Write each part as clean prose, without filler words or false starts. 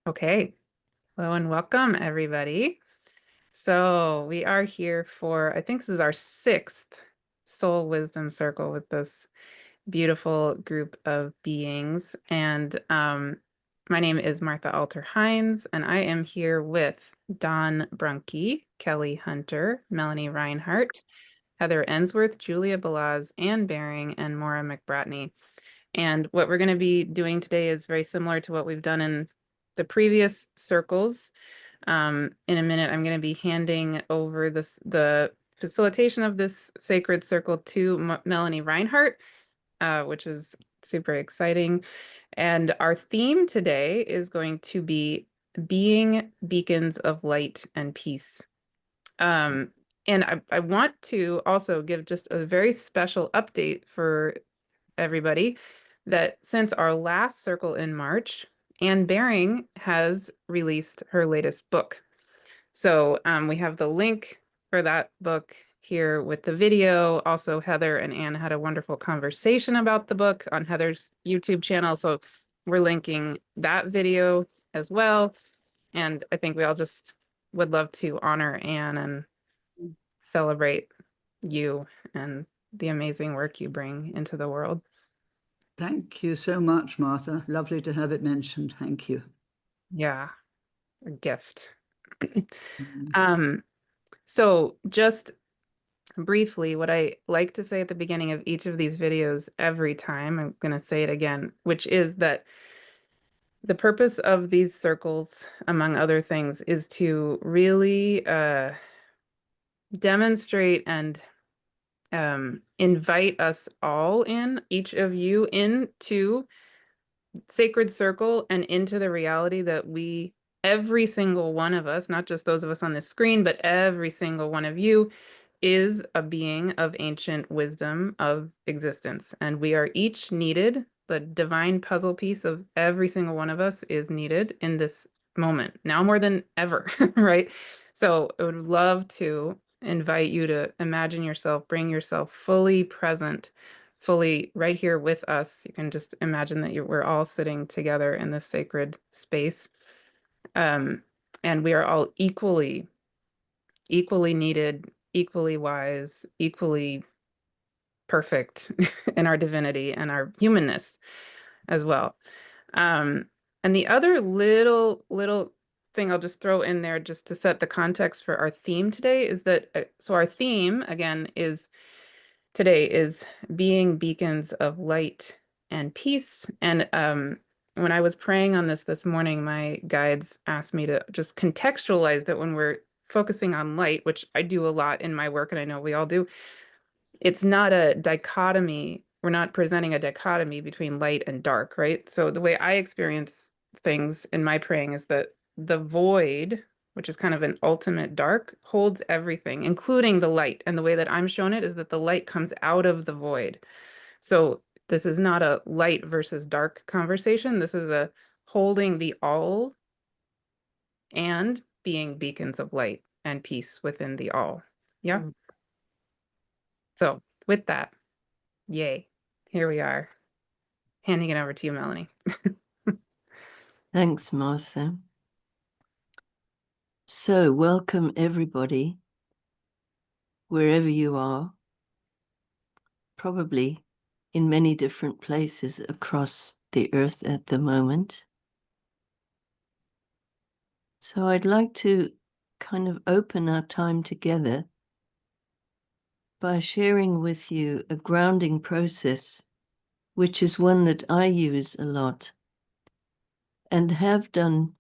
Okay, hello and welcome everybody. So we are here for, I think this is our 6th Soul Wisdom Circle with this beautiful group of beings. And my name is Martha Alter Hines, and I am here with Don Brunke, Kelley Hunter, Melanie Reinhart, Heather Ensworth, Julia Balaz, Anne Baring, and Maura McBratney. And what we're going to be doing today is very similar to what we've done in the previous circles. In a minute, I'm going to be handing over the facilitation of this sacred circle to Melanie Reinhart, which is super exciting. And our theme today is going to be being beacons of light and peace. And I want to also give just a very special update for everybody that since our last circle in March, Anne Baring has released her latest book. So we have the link for that book here with the video. Also, Heather and Anne had a wonderful conversation about the book on Heather's YouTube channel. So we're linking that video as well. And I think we all just would love to honor Anne and celebrate you and the amazing work you bring into the world. Thank you so much, Martha. Lovely to have it mentioned. Thank you. Yeah, a gift. So just briefly, what I like to say at the beginning of each of these videos every time, I'm going to say it again, which is that the purpose of these circles, among other things, is to really demonstrate and invite us all in, each of you, into sacred circle and into the reality that we, every single one of us, not just those of us on this screen, but every single one of you is a being of ancient wisdom of existence. And we are each needed. The divine puzzle piece of every single one of us is needed in this moment, now more than ever, right? So I would love to invite you to imagine yourself, bring yourself fully present, fully right here with us. You can just imagine that we're all sitting together in this sacred space. And we are all equally needed, equally wise, equally perfect in our divinity and our humanness as well. And the other little thing I'll just throw in there just to set the context for our theme today is that, so our theme again today is being beacons of light and peace. And when I was praying on this morning, my guides asked me to just contextualize that when we're focusing on light, which I do a lot in my work, and I know we all do, it's not a dichotomy. We're not presenting a dichotomy between light and dark, right? So the way I experience things in my praying is that the void, which is kind of an ultimate dark, holds everything, including the light. And the way that I'm shown it is that the light comes out of the void. So this is not a light versus dark conversation. This is a holding the all and being beacons of light and peace within the all. Yeah. So with that, yay, here we are. Handing it over to you, Melanie. Thanks, Martha. So welcome everybody, wherever you are, probably in many different places across the earth at the moment. So I'd like to kind of open our time together by sharing with you a grounding process, which is one that I use a lot and have done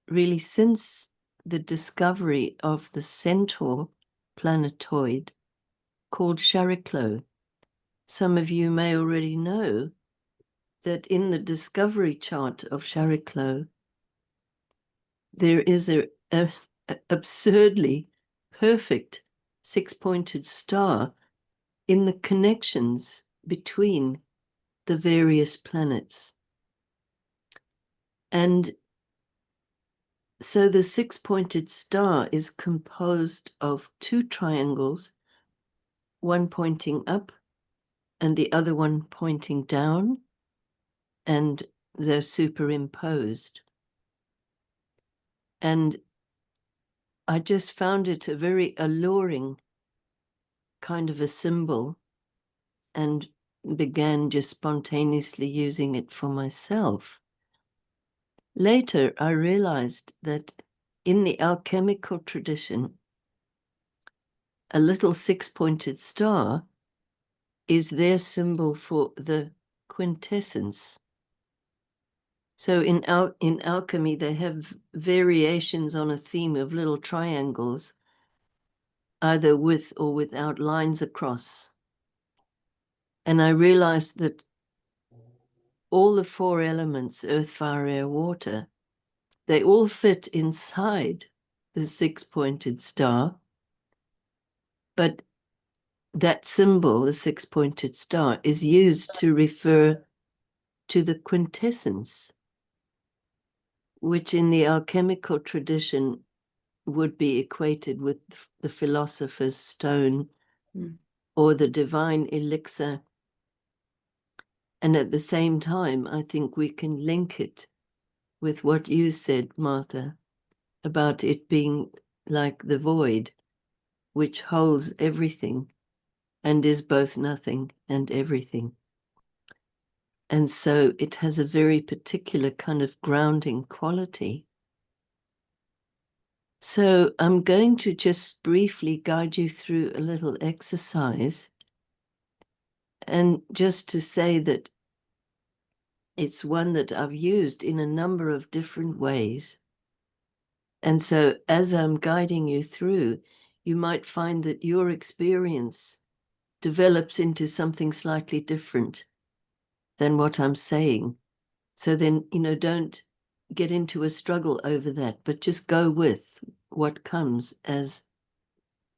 really since the discovery of the centaur planetoid called Chariclo. Some of you may already know that in the discovery chart of Chariclo, there is a absurdly perfect six-pointed star in the connections between the various planets. And so the six-pointed star is composed of two triangles, one pointing up and the other one pointing down. and they're superimposed. And I just found it a very alluring kind of a symbol and began just spontaneously using it for myself. Later, I realized that in the alchemical tradition, a little six-pointed star is their symbol for the quintessence. So in alchemy, they have variations on a theme of little triangles, either with or without lines across. And I realized that all the four elements, earth, fire, air, water, they all fit inside the six-pointed star. But that symbol, the six-pointed star, is used to refer to the quintessence, which in the alchemical tradition would be equated with the philosopher's stone or the divine elixir. And at the same time, I think we can link it with what you said, Martha, about it being like the void, which holds everything and is both nothing and everything. And so it has a very particular kind of grounding quality. So I'm going to just briefly guide you through a little exercise. And just to say that it's one that I've used in a number of different ways. And so as I'm guiding you through, you might find that your experience develops into something slightly different than what I'm saying. So then, don't get into a struggle over that, but just go with what comes as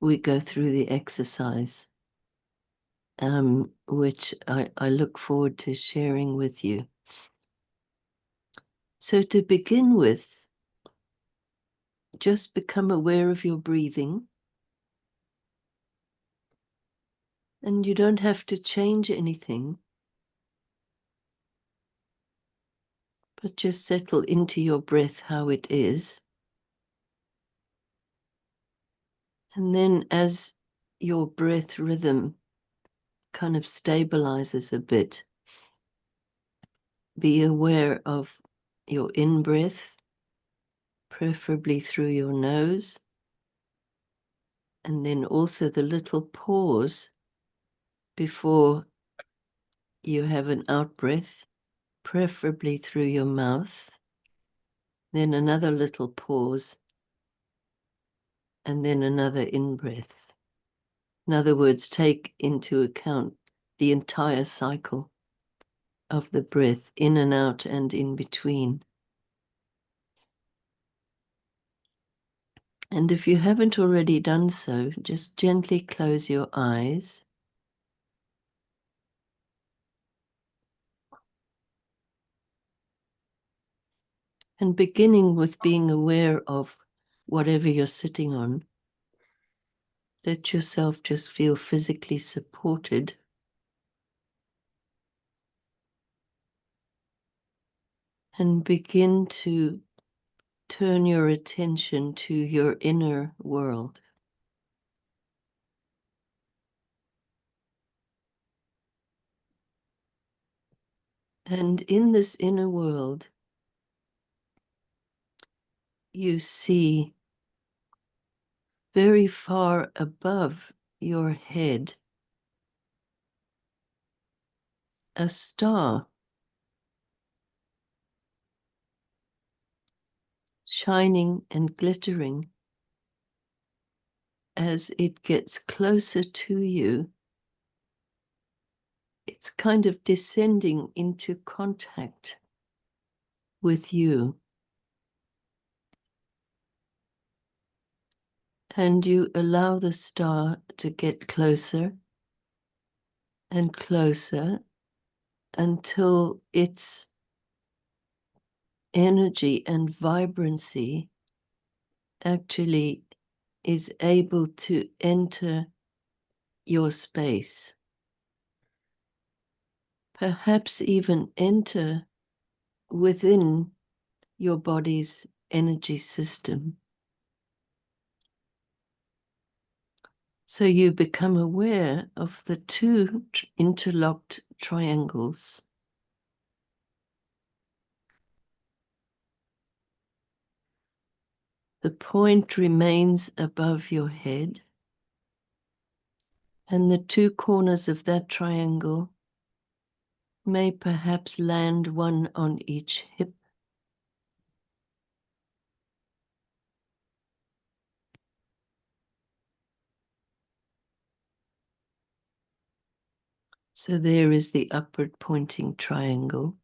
we go through the exercise, which I look forward to sharing with you. So to begin with, just become aware of your breathing. And you don't have to change anything, but just settle into your breath how it is. And then as your breath rhythm kind of stabilizes a bit, be aware of your in-breath, preferably through your nose, and then also the little pause before you have an out-breath, preferably through your mouth, then another little pause, and then another in-breath. In other words, take into account the entire cycle of the breath, in and out and in between. And if you haven't already done so, just gently close your eyes. And beginning with being aware of whatever you're sitting on, let yourself just feel physically supported. And begin to turn your attention to your inner world. And in this inner world, you see very far above your head a star shining and glittering. As it gets closer to you, it's kind of descending into contact with you. And you allow the star to get closer and closer until its energy and vibrancy actually is able to enter your space. Perhaps even enter within your body's energy system. So you become aware of the two interlocked triangles. The point remains above your head, and the two corners of that triangle may perhaps land one on each hip. So there is the upward pointing triangle,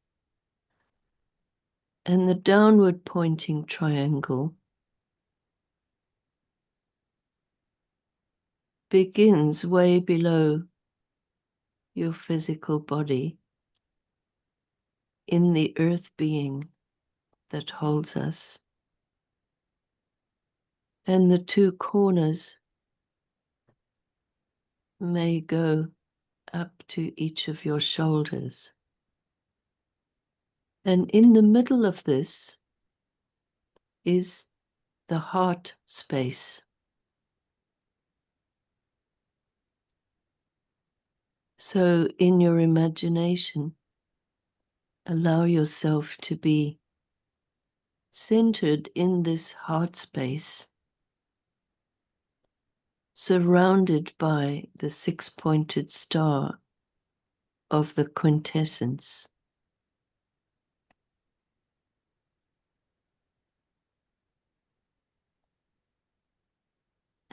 and the downward pointing triangle begins way below your physical body in the earth being that holds us. And the two corners may go up to each of your shoulders. And in the middle of this is the heart space. So in your imagination, allow yourself to be centered in this heart space, surrounded by the six-pointed star of the quintessence.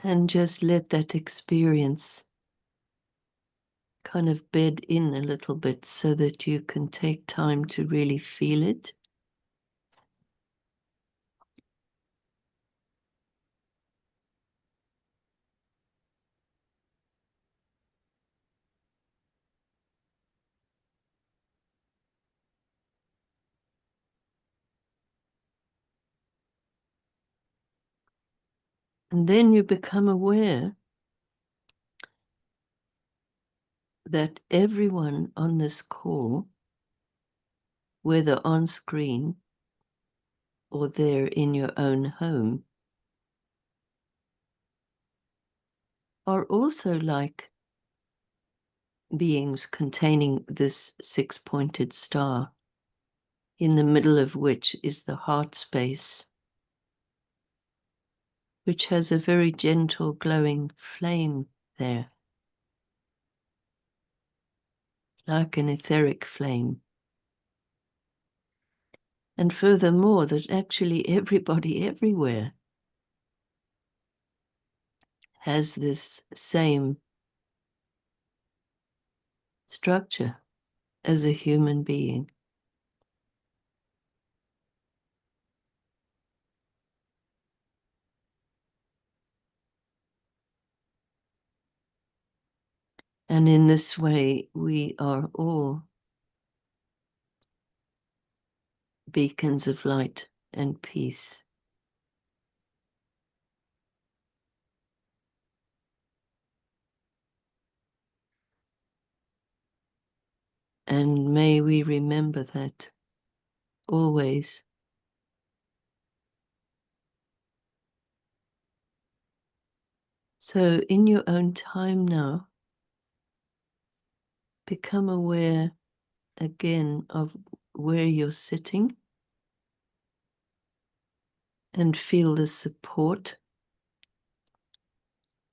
And just let that experience kind of bed in a little bit so that you can take time to really feel it. And then you become aware that everyone on this call, whether on screen or there in your own home, are also like beings containing this six-pointed star, in the middle of which is the heart space, which has a very gentle glowing flame there, like an etheric flame. And furthermore, that actually everybody everywhere has this same structure as a human being. And in this way, we are all beacons of light and peace. And may we remember that always. So in your own time now, become aware again of where you're sitting and feel the support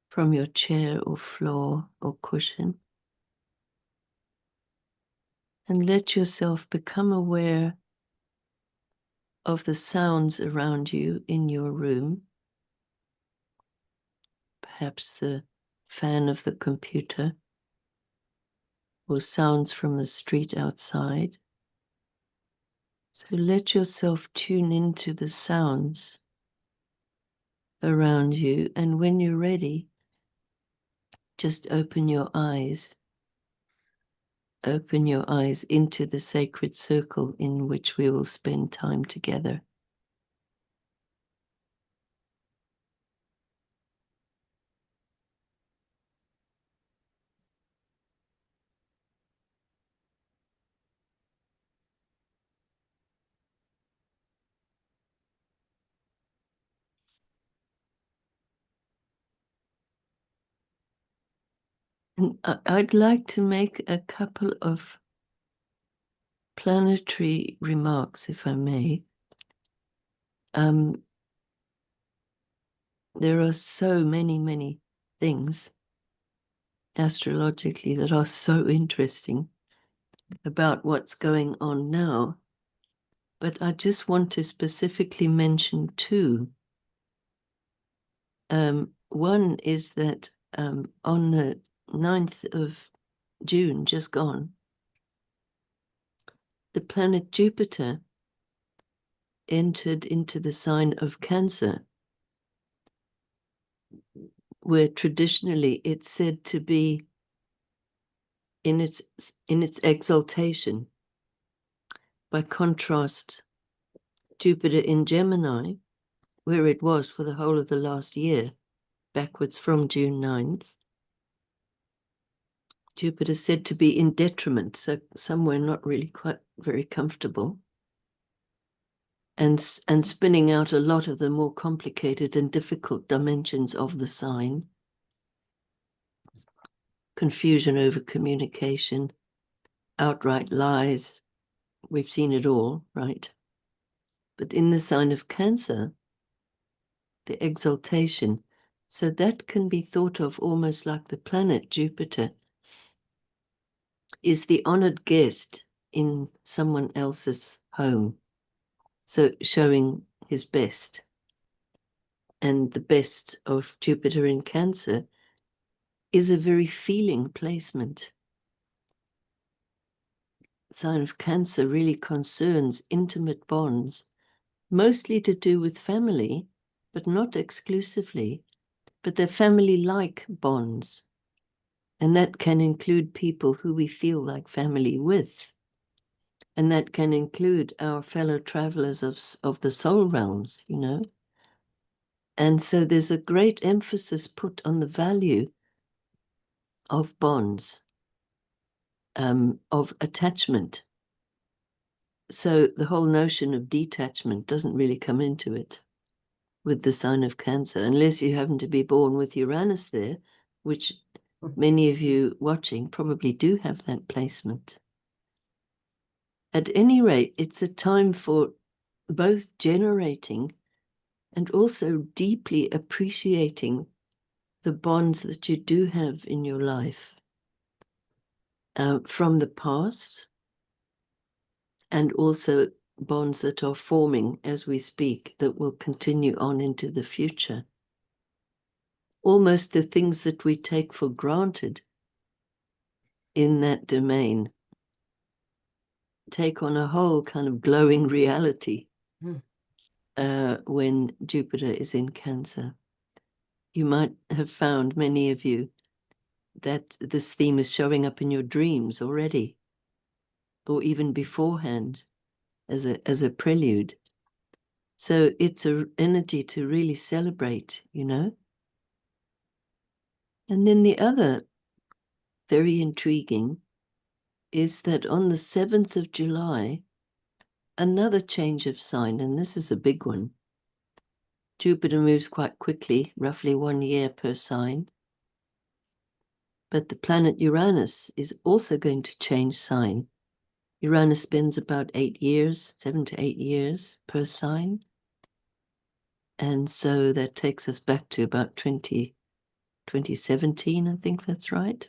from your chair or floor or cushion. And let yourself become aware of the sounds around you in your room, perhaps the fan of the computer or sounds from the street outside. So let yourself tune into the sounds around you, and when you're ready, just open your eyes. Open your eyes into the sacred circle in which we will spend time together. And I'd like to make a couple of planetary remarks, if I may. There are so many things astrologically that are so interesting about what's going on now. But I just want to specifically mention two. One is that on the 9th of June, just gone, the planet Jupiter entered into the sign of Cancer, where traditionally it's said to be in its exaltation. By contrast, Jupiter in Gemini, where it was for the whole of the last year, backwards from June 9th, Jupiter said to be in detriment, so somewhere not really quite very comfortable, and spinning out a lot of the more complicated and difficult dimensions of the sign. Confusion over communication, outright lies. We've seen it all, right? But in the sign of Cancer, the exaltation, so that can be thought of almost like the planet Jupiter is the honored guest in someone else's home. So showing his best. And the best of Jupiter in Cancer is a very feeling placement. Sign of Cancer really concerns intimate bonds, mostly to do with family, but not exclusively, but they're family-like bonds. And that can include people who we feel like family with. And that can include our fellow travelers of the soul realms, you know. And so there's a great emphasis put on the value of bonds, of attachment. So the whole notion of detachment doesn't really come into it with the sign of Cancer, unless you happen to be born with Uranus there, which many of you watching probably do have that placement. At any rate, it's a time for both generating and also deeply appreciating the bonds that you do have in your life from the past, and also bonds that are forming as we speak that will continue on into the future. Almost the things that we take for granted in that domain take on a whole kind of glowing reality when Jupiter is in Cancer. You might have found, many of you, that this theme is showing up in your dreams already, or even beforehand as a prelude. So it's an energy to really celebrate, you know. And then the other very intriguing is that on the 7th of July, another change of sign, and this is a big one. Jupiter moves quite quickly, roughly 1 year per sign. But the planet Uranus is also going to change sign. Uranus spends about 8 years, 7 to 8 years per sign. And so that takes us back to about 2017, I think that's right.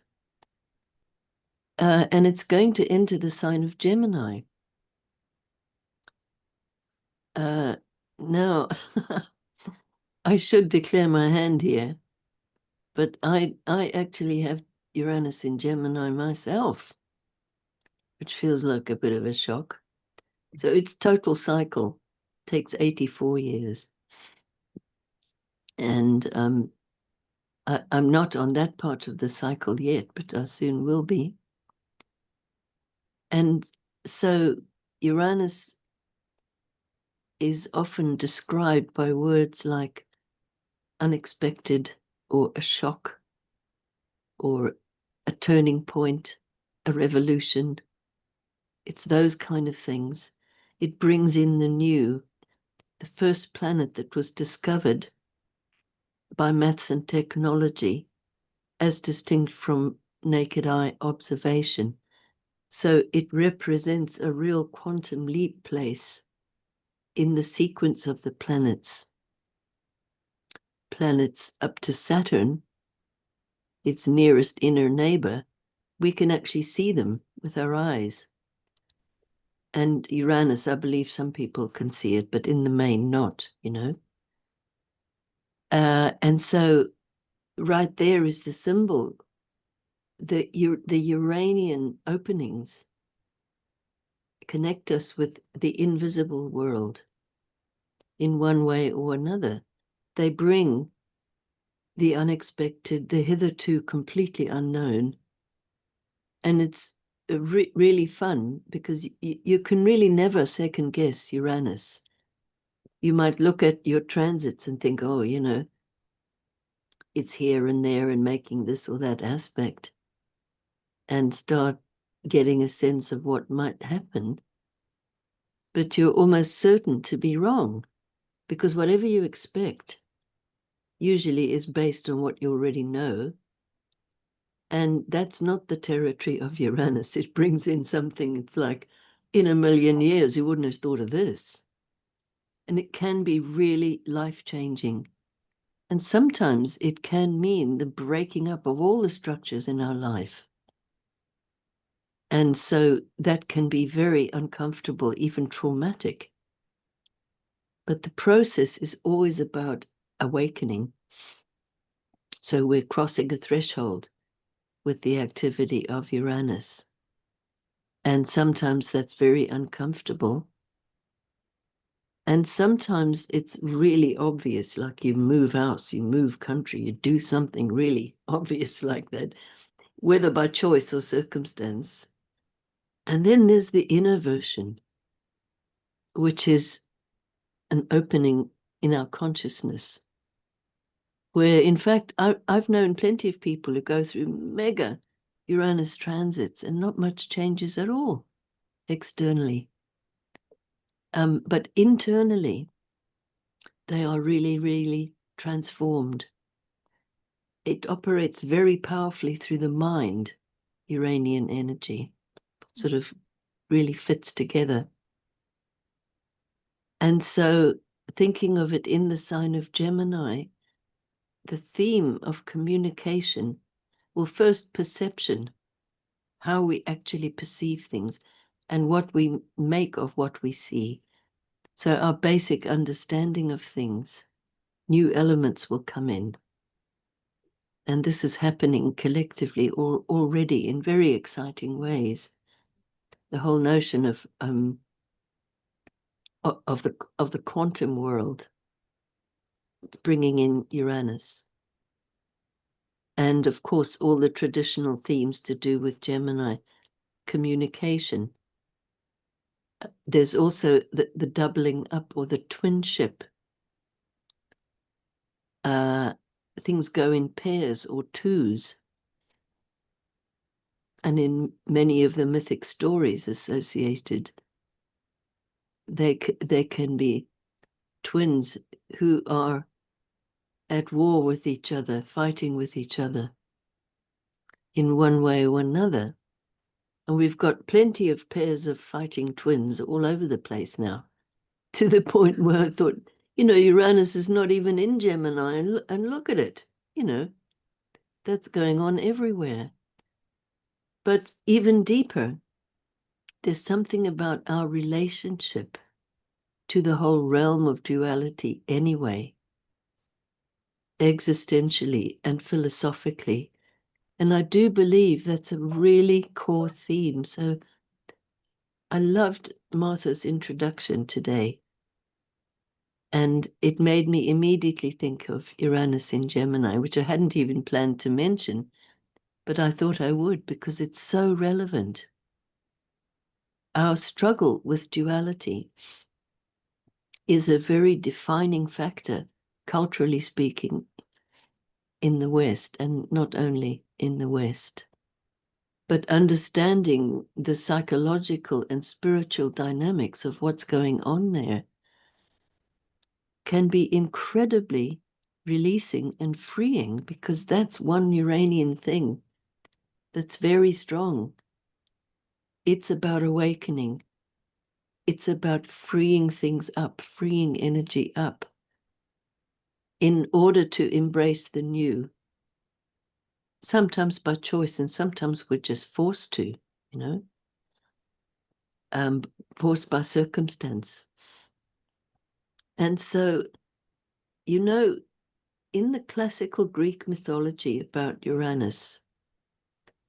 And it's going to enter the sign of Gemini. Now, I should declare my hand here, but I actually have Uranus in Gemini myself, which feels like a bit of a shock. So its total cycle takes 84 years. And I'm not on that part of the cycle yet, but I soon will be. And so Uranus is often described by words like unexpected, or a shock, or a turning point, a revolution. It's those kind of things. It brings in the new, the first planet that was discovered by maths and technology, as distinct from naked eye observation. So it represents a real quantum leap place in the sequence of the planets. Planets up to Saturn, its nearest inner neighbor, we can actually see them with our eyes. And Uranus, I believe some people can see it, but in the main not, you know. And so right there is the symbol. The Uranian openings connect us with the invisible world in one way or another. They bring the unexpected, the hitherto completely unknown. And it's really fun because you can really never second guess Uranus. You might look at your transits and think, oh, you know, it's here and there and making this or that aspect, and start getting a sense of what might happen. But you're almost certain to be wrong, because whatever you expect usually is based on what you already know. And that's not the territory of Uranus. It brings in something, it's like, in a million years, you wouldn't have thought of this. And it can be really life-changing. And sometimes it can mean the breaking up of all the structures in our life. And so that can be very uncomfortable, even traumatic. But the process is always about awakening. So we're crossing a threshold with the activity of Uranus. And sometimes that's very uncomfortable. And sometimes it's really obvious, like you move house, you move country, you do something really obvious like that, whether by choice or circumstance. And then there's the inner version, which is an opening in our consciousness, where in fact I've known plenty of people who go through mega Uranus transits and not much changes at all externally. But internally, they are really, really transformed. It operates very powerfully through the mind, Uranian energy, sort of really fits together. And so thinking of it in the sign of Gemini, the theme of communication, well, first perception, how we actually perceive things and what we make of what we see. So our basic understanding of things, new elements will come in. And this is happening collectively or already in very exciting ways. The whole notion of the quantum world, bringing in Uranus. And of course, all the traditional themes to do with Gemini, communication. There's also the doubling up or the twinship. Things go in pairs or twos. And in many of the mythic stories associated, they can be twins who are at war with each other, fighting with each other in one way or another. And we've got plenty of pairs of fighting twins all over the place now, to the point where I thought, you know, Uranus is not even in Gemini, and look at it, you know, that's going on everywhere. But even deeper, there's something about our relationship to the whole realm of duality anyway, existentially and philosophically. And I do believe that's a really core theme. So I loved Martha's introduction today. And it made me immediately think of Uranus in Gemini, which I hadn't even planned to mention, but I thought I would because it's so relevant. Our struggle with duality is a very defining factor, culturally speaking, in the West, and not only in the West. But understanding the psychological and spiritual dynamics of what's going on there can be incredibly releasing and freeing, because that's one Uranian thing that's very strong. It's about awakening. It's about freeing things up, freeing energy up in order to embrace the new. Sometimes by choice, and sometimes we're just forced to, forced by circumstance. And so, in the classical Greek mythology about Uranus,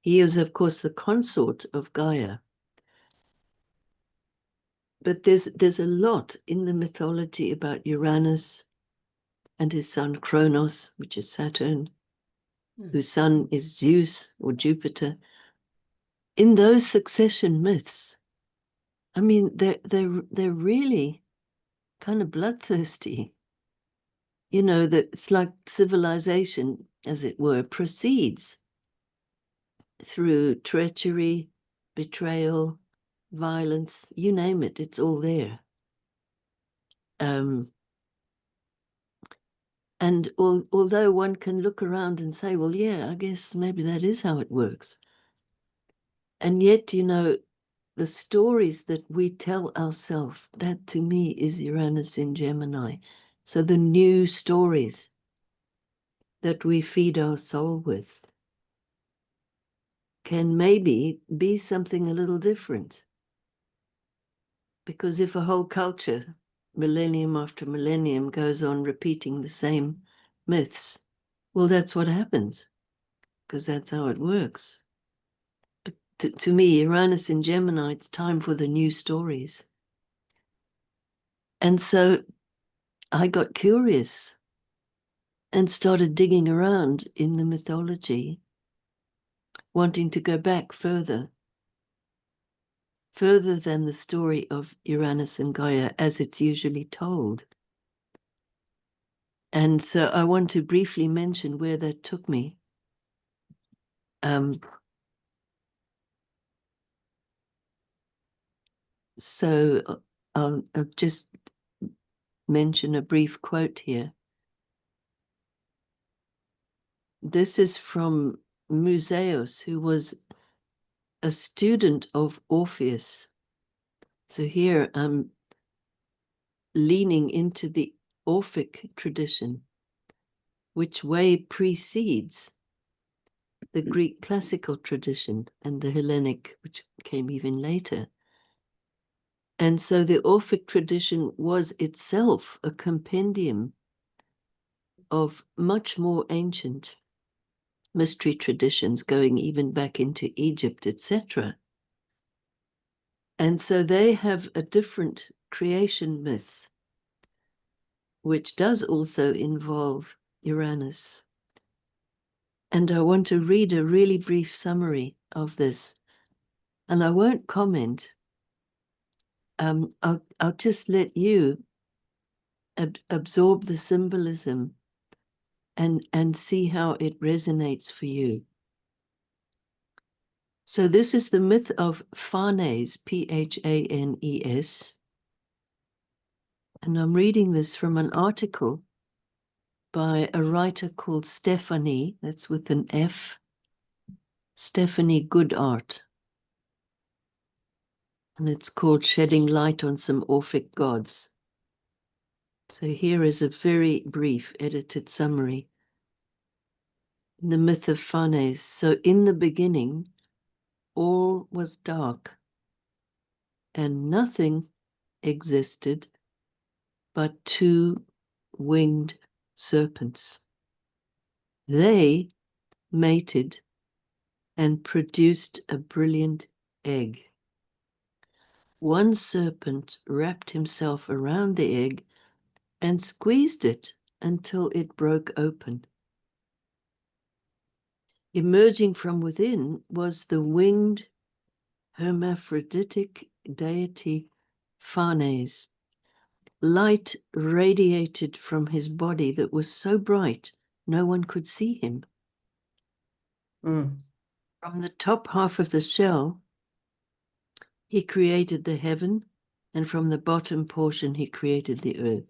he is, of course, the consort of Gaia. But there's a lot in the mythology about Uranus and his son Kronos, which is Saturn, whose son is Zeus or Jupiter. In those succession myths, I mean, they're really kind of bloodthirsty. That it's like civilization, as it were, proceeds through treachery, betrayal, violence, you name it, it's all there. And although one can look around and say, well, yeah, I guess maybe that is how it works. And yet, the stories that we tell ourselves, that to me is Uranus in Gemini. So the new stories that we feed our soul with can maybe be something a little different. Because if a whole culture, millennium after millennium, goes on repeating the same myths, well, that's what happens, because that's how it works. But to me, Uranus in Gemini, it's time for the new stories. And so I got curious and started digging around in the mythology, wanting to go back further than the story of Uranus and Gaia as it's usually told. And so I want to briefly mention where that took me. So I'll just mention a brief quote here. This is from Musaeus, who was a student of Orpheus. So here I'm leaning into the Orphic tradition, which way precedes the Greek classical tradition and the Hellenic, which came even later. And so the Orphic tradition was itself a compendium of much more ancient mystery traditions going even back into Egypt, etc. And so they have a different creation myth, which does also involve Uranus. And I want to read a really brief summary of this. And I won't comment. I'll just let you absorb the symbolism and see how it resonates for you. So this is the myth of Phanes, Phanes. And I'm reading this from an article by a writer called Stephanie, that's with an F, Stephanie Goodart. And it's called Shedding Light on Some Orphic Gods. So here is a very brief edited summary. The myth of Phanes. So in the beginning, all was dark, and nothing existed but two winged serpents. They mated and produced a brilliant egg. One serpent wrapped himself around the egg and squeezed it until it broke open. Emerging from within was the winged hermaphroditic deity Phanes. Light radiated from his body that was so bright no one could see him. From the top half of the shell, he created the heaven, and from the bottom portion he created the earth.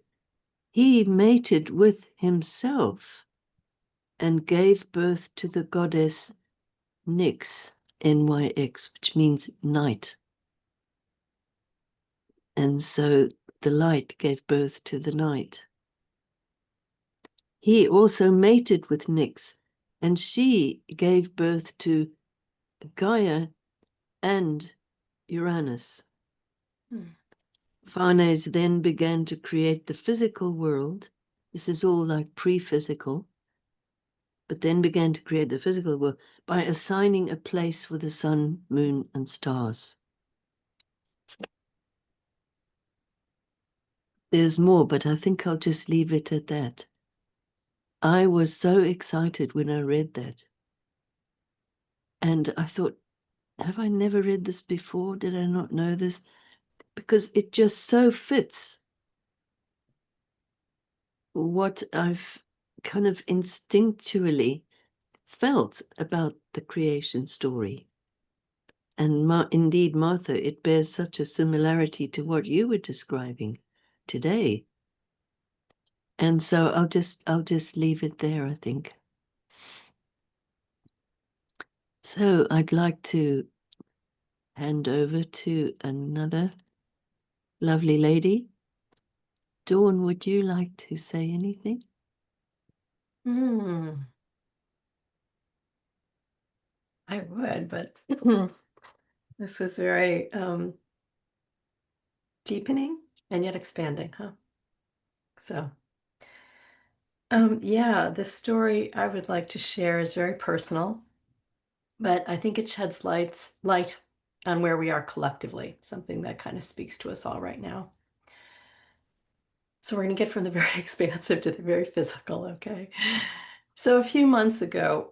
He mated with himself and gave birth to the goddess Nyx, NYX, which means night. And so the light gave birth to the night. He also mated with Nyx, and she gave birth to Gaia and Uranus. Hines then began to create the physical world. This is all like pre-physical, but then began to create the physical world by assigning a place for the sun, moon, and stars. There's more, but I think I'll just leave it at that. I was so excited when I read that. And I thought, have I never read this before? Did I not know this? Because it just so fits what I've kind of instinctually felt about the creation story. And indeed, Martha, it bears such a similarity to what you were describing today. And so I'll just leave it there, I think. So I'd like to hand over to another lovely lady. Dawn, would you like to say anything? I would, but this was very deepening and yet expanding, huh? So, yeah, the story I would like to share is very personal, but I think it sheds light on where we are collectively, something that kind of speaks to us all right now. So we're going to get from the very expansive to the very physical, okay? So a few months ago,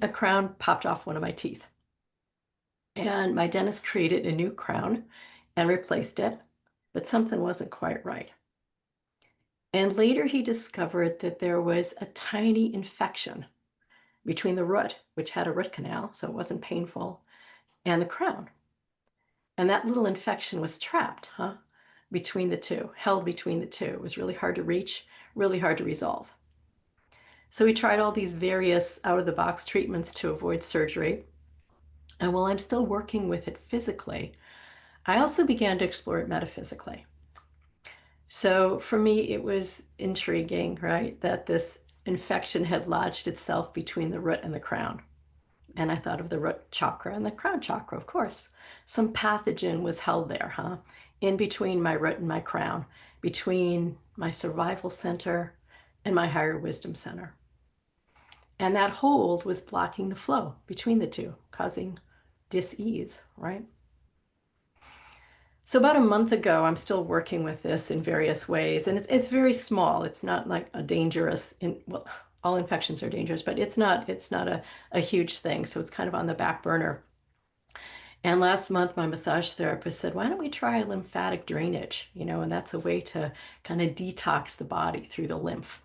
a crown popped off one of my teeth. And my dentist created a new crown and replaced it, but something wasn't quite right. And later he discovered that there was a tiny infection between the root, which had a root canal, so it wasn't painful, and the crown. And that little infection was trapped, between the two, held between the two. It was really hard to reach, really hard to resolve. So we tried all these various out-of-the-box treatments to avoid surgery. And while I'm still working with it physically, I also began to explore it metaphysically. So for me, it was intriguing, right, that this infection had lodged itself between the root and the crown. And I thought of the root chakra and the crown chakra, of course. Some pathogen was held there, in between my root and my crown, between my survival center and my higher wisdom center. And that hold was blocking the flow between the two, causing dis-ease, right? So about a month ago, I'm still working with this in various ways, and it's very small. It's not like a dangerous, well, all infections are dangerous, but it's not a huge thing. So it's kind of on the back burner. And last month, my massage therapist said, why don't we try lymphatic drainage? And that's a way to kind of detox the body through the lymph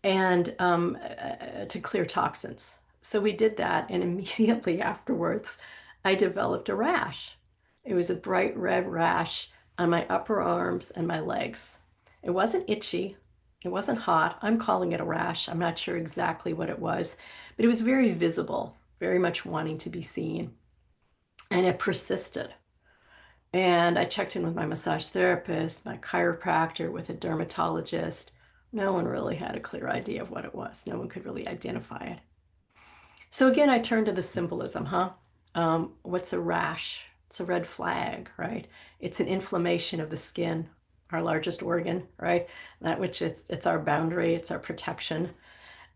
and to clear toxins. So we did that, and immediately afterwards, I developed a rash. It was a bright red rash on my upper arms and my legs. It wasn't itchy. It wasn't hot. I'm calling it a rash. I'm not sure exactly what it was, but it was very visible, very much wanting to be seen. And it persisted. And I checked in with my massage therapist, my chiropractor, with a dermatologist. No one really had a clear idea of what it was. No one could really identify it. So again, I turned to the symbolism, what's a rash? It's a red flag, right? It's an inflammation of the skin, our largest organ, right? That which it's our boundary, it's our protection.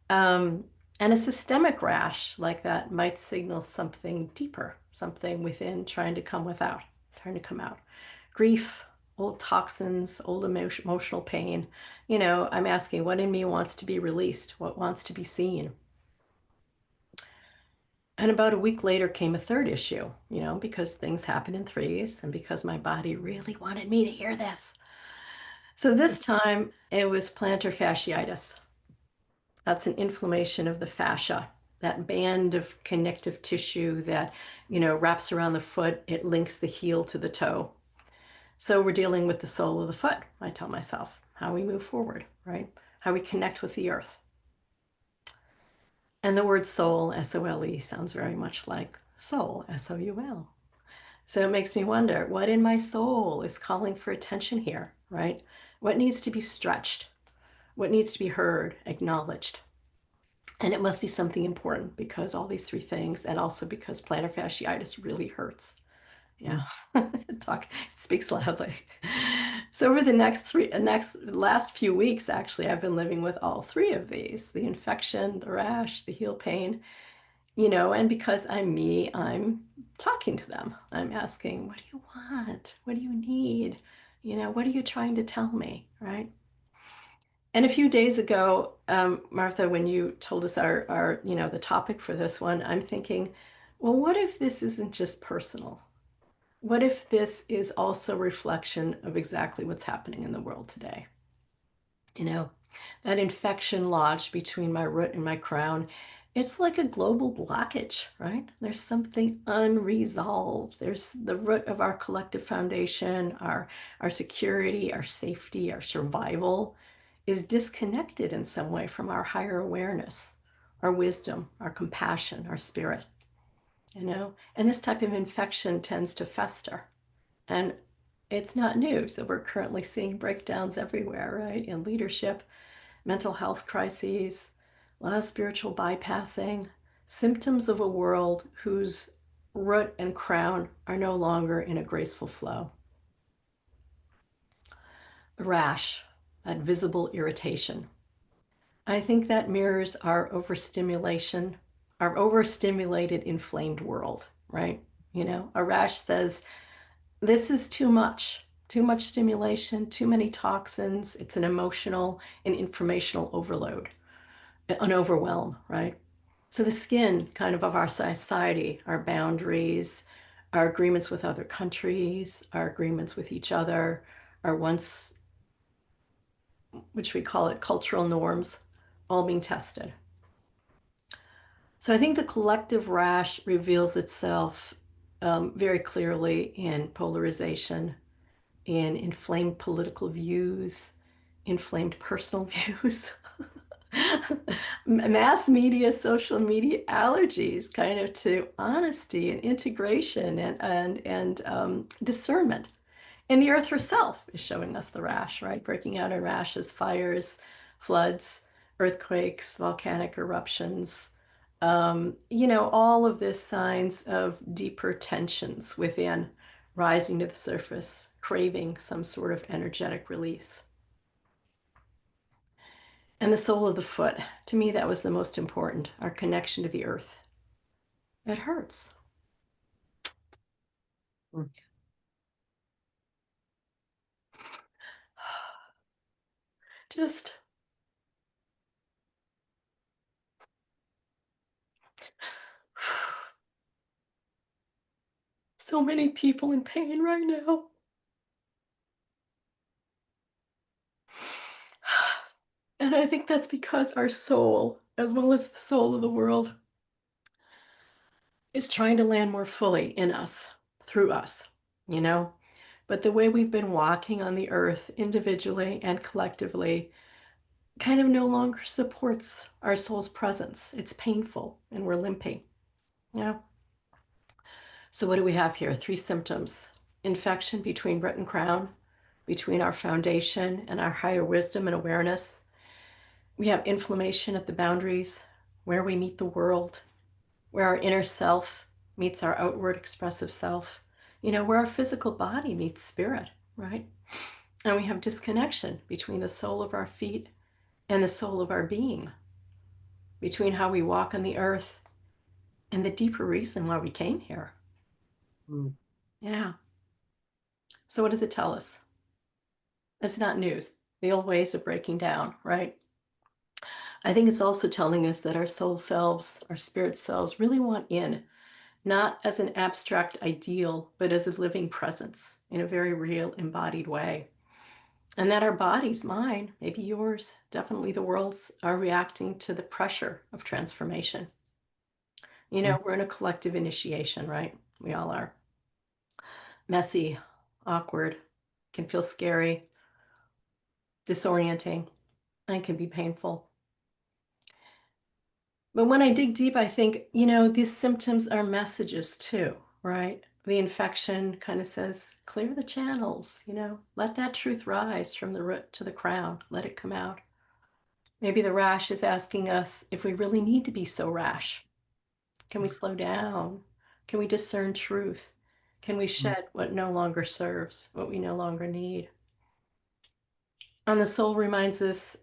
And a systemic rash like that might signal something deeper, something within trying to come out. Grief, old toxins, old emotional pain. I'm asking what in me wants to be released, what wants to be seen. And about a week later came a third issue, because things happen in threes and because my body really wanted me to hear this. So this time it was plantar fasciitis. That's an inflammation of the fascia, that band of connective tissue that, wraps around the foot. It links the heel to the toe. So we're dealing with the sole of the foot, I tell myself, how we move forward, right? How we connect with the earth. And the word soul, S-O-L-E, sounds very much like soul, S-O-U-L. So it makes me wonder, what in my soul is calling for attention here, right? What needs to be stretched? What needs to be heard, acknowledged? And it must be something important, because all these three things, and also because plantar fasciitis really hurts. Yeah, it speaks loudly. So over the last few weeks, actually, I've been living with all three of these: the infection, the rash, the heel pain, and because I'm me, I'm talking to them. I'm asking, what do you want? What do you need? What are you trying to tell me, right? And a few days ago, Martha, when you told us the topic for this one, I'm thinking, well, what if this isn't just personal? What if this is also a reflection of exactly what's happening in the world today? That infection lodged between my root and my crown, it's like a global blockage, right? There's something unresolved. There's the root of our collective foundation, our security, our safety, our survival is disconnected in some way from our higher awareness, our wisdom, our compassion, our spirit, And this type of infection tends to fester. And it's not news that we're currently seeing breakdowns everywhere, right? In leadership, mental health crises, a lot of spiritual bypassing, symptoms of a world whose root and crown are no longer in a graceful flow. The rash, that visible irritation. I think that mirrors our overstimulation, our overstimulated, inflamed world, right? A rash says, this is too much stimulation, too many toxins. It's an emotional and informational overload, an overwhelm, right? So the skin kind of our society, our boundaries, our agreements with other countries, our agreements with each other, our once, which we call it cultural norms, all being tested. So I think the collective rash reveals itself very clearly in polarization, in inflamed political views, inflamed personal views, mass media, social media allergies, kind of to honesty and integration and discernment. And the earth herself is showing us the rash, right? Breaking out in rashes, fires, floods, earthquakes, volcanic eruptions. All of this signs of deeper tensions within, rising to the surface, craving some sort of energetic release. And the sole of the foot, to me, that was the most important, our connection to the earth. It hurts. Just so many people in pain right now. And I think that's because our soul, as well as the soul of the world, is trying to land more fully in us, through us, But the way we've been walking on the earth individually and collectively kind of no longer supports our soul's presence. It's painful and we're limping. Yeah. So what do we have here? 3 symptoms: infection between root and crown, between our foundation and our higher wisdom and awareness. We have inflammation at the boundaries, where we meet the world, where our inner self meets our outward expressive self, where our physical body meets spirit, right? And we have disconnection between the sole of our feet and the soul of our being, between how we walk on the earth and the deeper reason why we came here. Yeah. So what does it tell us? It's not news. The old ways are breaking down, right? I think it's also telling us that our soul selves, our spirit selves, really want in, not as an abstract ideal, but as a living presence in a very real, embodied way. And that our bodies, mine, maybe yours, definitely the world's, are reacting to the pressure of transformation. We're in a collective initiation, right? We all are. Messy, awkward, can feel scary, disorienting, and can be painful. But when I dig deep, I think, you know, these symptoms are messages too, right? The infection kind of says, clear the channels, you know, let that truth rise from the root to the crown, let it come out. Maybe the rash is asking us if we really need to be so rash. Can we slow down? Can we discern truth? Can we shed what no longer serves, what we no longer need? And the soul reminds us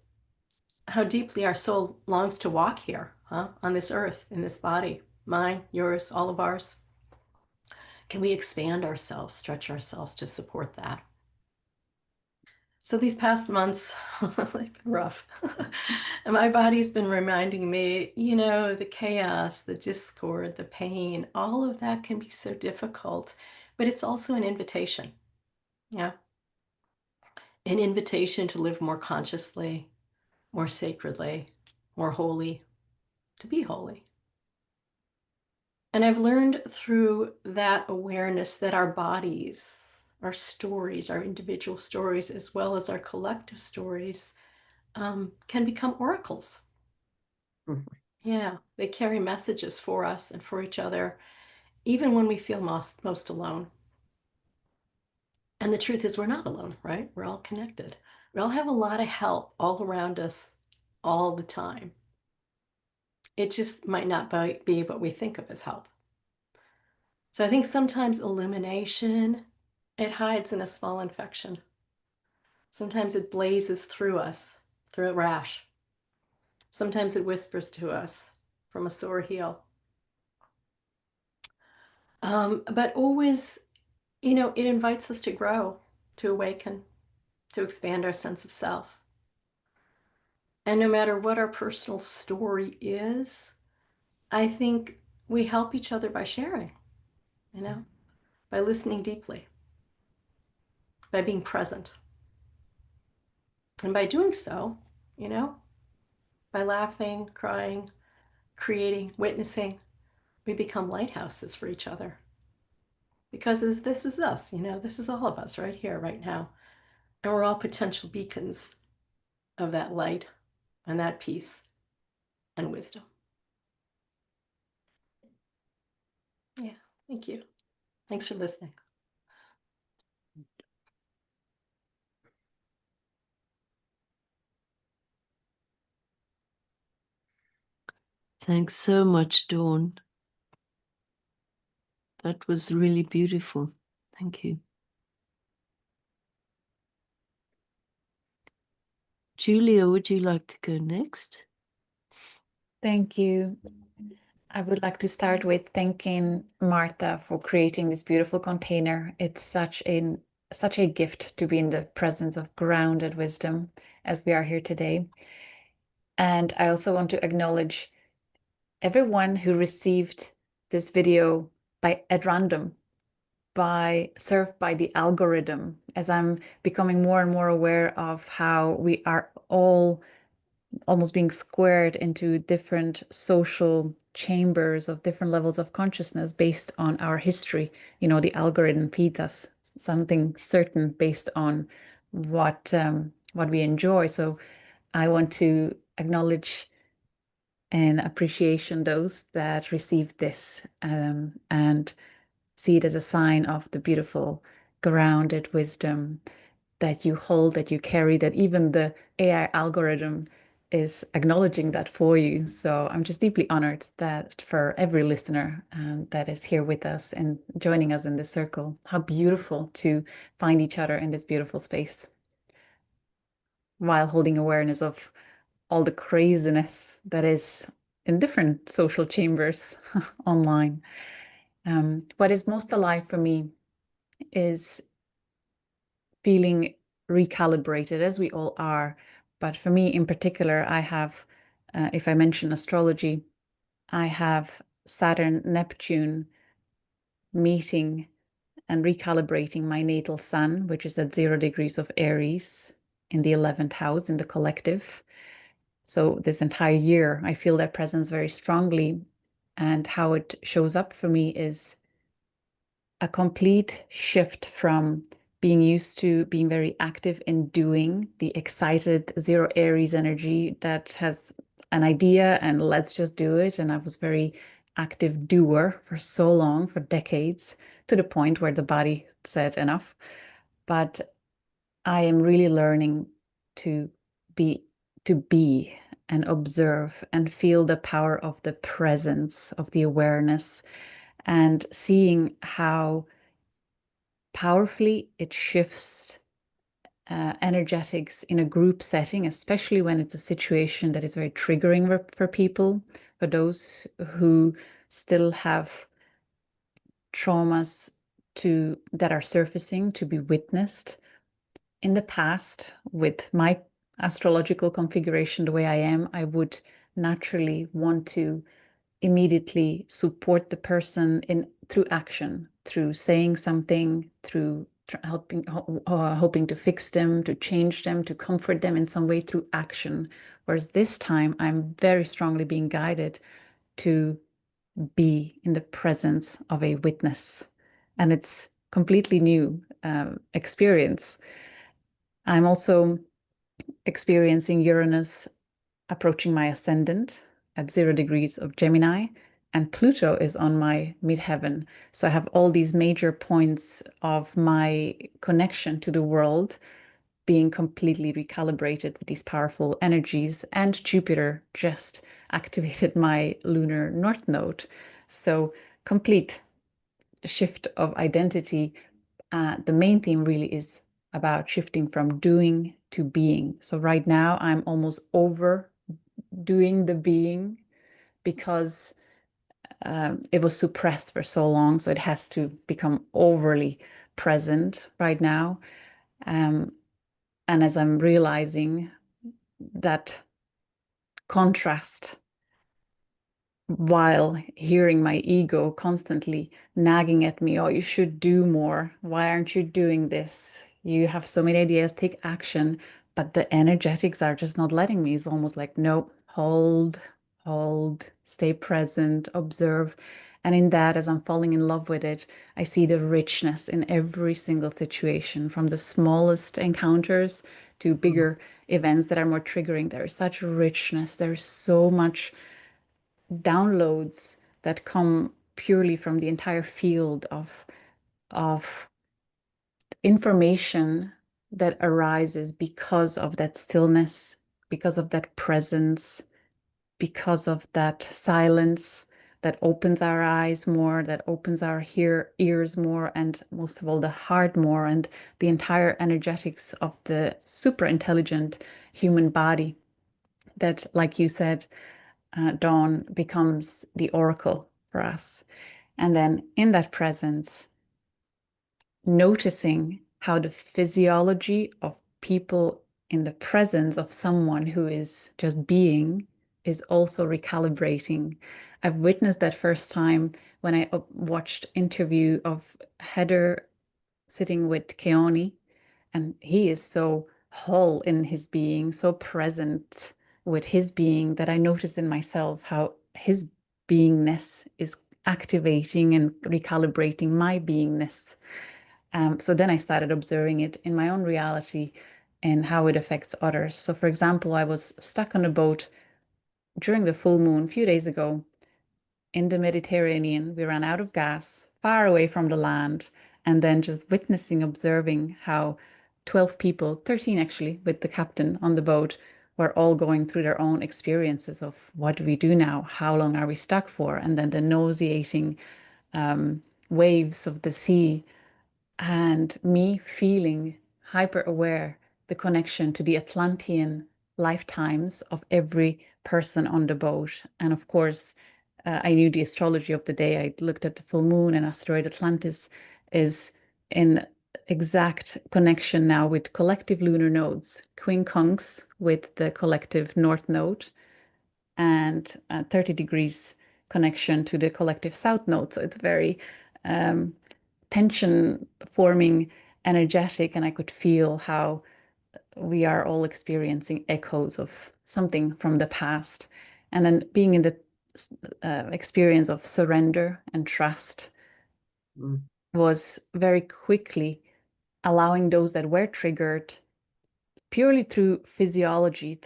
how deeply our soul longs to walk here, on this earth, in this body, mine, yours, all of ours. Can we expand ourselves, stretch ourselves to support that? So these past months, they've been rough. And my body's been reminding me, you know, the chaos, the discord, the pain, all of that can be so difficult, but it's also an invitation. Yeah. An invitation to live more consciously, more sacredly, more holy, to be holy. And I've learned through that awareness that our bodies, our stories, our individual stories, as well as our collective stories, can become oracles. Yeah, they carry messages for us and for each other, even when we feel most alone. And the truth is, we're not alone, right? We're all connected. We all have a lot of help all around us all the time. It just might not be what we think of as help. So I think sometimes illumination, it hides in a small infection. Sometimes it blazes through us, through a rash. Sometimes it whispers to us from a sore heel. But always, you know, it invites us to grow, to awaken, to expand our sense of self. And no matter what our personal story is, I think we help each other by sharing, you know, by listening deeply, by being present. And by doing so, you know, by laughing, crying, creating, witnessing, we become lighthouses for each other. Because this is us, you know, this is all of us right here, right now. And we're all potential beacons of that light and that peace and wisdom. Yeah, thank you. Thanks for listening. Thanks so much, Dawn. That was really beautiful. Thank you. Julia, would you like to go next? Thank you. I would like to start with thanking Martha for creating this beautiful container. It's such a gift to be in the presence of grounded wisdom as we are here today. And I also want to acknowledge everyone who received this video at random, served by the algorithm, as I'm becoming more and more aware of how we are all almost being squared into different social chambers of different levels of consciousness based on our history. You know, the algorithm feeds us something certain based on what we enjoy. So I want to acknowledge and appreciation those that received this, and see it as a sign of the beautiful grounded wisdom that you hold, that you carry, that even the AI algorithm is acknowledging that for you. So I'm just deeply honored that for every listener that is here with us and joining us in this circle, how beautiful to find each other in this beautiful space while holding awareness of all the craziness that is in different social chambers online. What is most alive for me is feeling recalibrated, as we all are. But for me in particular, I have, if I mention astrology, I have Saturn, Neptune meeting and recalibrating my natal sun, which is at 0 degrees of Aries in the 11th house in the collective. So this entire year, I feel that presence very strongly. And how it shows up for me is a complete shift from being used to being very active in doing, the excited 0 Aries energy that has an idea and let's just do it. And I was very active doer for so long, for decades, to the point where the body said enough. But I am really learning to be and observe and feel the power of the presence, of the awareness, and seeing how powerfully it shifts energetics in a group setting, especially when it's a situation that is very triggering for people, for those who still have traumas that are surfacing to be witnessed. In the past, with my astrological configuration the way I am, I would naturally want to immediately support the person through action, through saying something, through hoping to fix them, to change them, to comfort them in some way through action. Whereas this time, I'm very strongly being guided to be in the presence of a witness. And it's completely new experience. I'm also experiencing Uranus approaching my ascendant at 0 degrees of Gemini, and Pluto is on my midheaven. So I have all these major points of my connection to the world being completely recalibrated with these powerful energies, and Jupiter just activated my lunar north node. So complete shift of identity. The main theme really is about shifting from doing to being. So right now I'm almost over doing the being because it was suppressed for so long. So it has to become overly present right now. And as I'm realizing that contrast, while hearing my ego constantly nagging at me, oh, you should do more. Why aren't you doing this? You have so many ideas, take action. But the energetics are just not letting me. It's almost like, no, hold, stay present, observe. And in that, as I'm falling in love with it, I see the richness in every single situation, from the smallest encounters to bigger events that are more triggering. There is such richness. There's so much downloads that come purely from the entire field of information that arises because of that stillness, because of that presence, because of that silence that opens our eyes more, that opens our ears more, and most of all, the heart more, and the entire energetics of the super intelligent human body that, like you said, Dawn, becomes the oracle for us. And then in that presence, noticing how the physiology of people in the presence of someone who is just being is also recalibrating. I've witnessed that first time when I watched interview of Heather sitting with Keone, and he is so whole in his being, so present with his being, that I noticed in myself how his beingness is activating and recalibrating my beingness. So then I started observing it in my own reality and how it affects others. So for example, I was stuck on a boat during the full moon a few days ago in the Mediterranean. We ran out of gas, far away from the land, and then just witnessing, observing how 12 people, 13 actually, with the captain on the boat, were all going through their own experiences of what do we do now? How long are we stuck for? And then the nauseating waves of the sea, and me feeling hyper aware the connection to the Atlantean lifetimes of every person on the boat. And of course, I knew the astrology of the day. I looked at the full moon, and asteroid Atlantis is in exact connection now with collective lunar nodes, quincunx with the collective north node, and 30 degrees connection to the collective south node. So it's very tension forming, energetic, and I could feel how we are all experiencing echoes of something from the past. And then being in the experience of surrender and trust was very quickly allowing those that were triggered purely through physiology,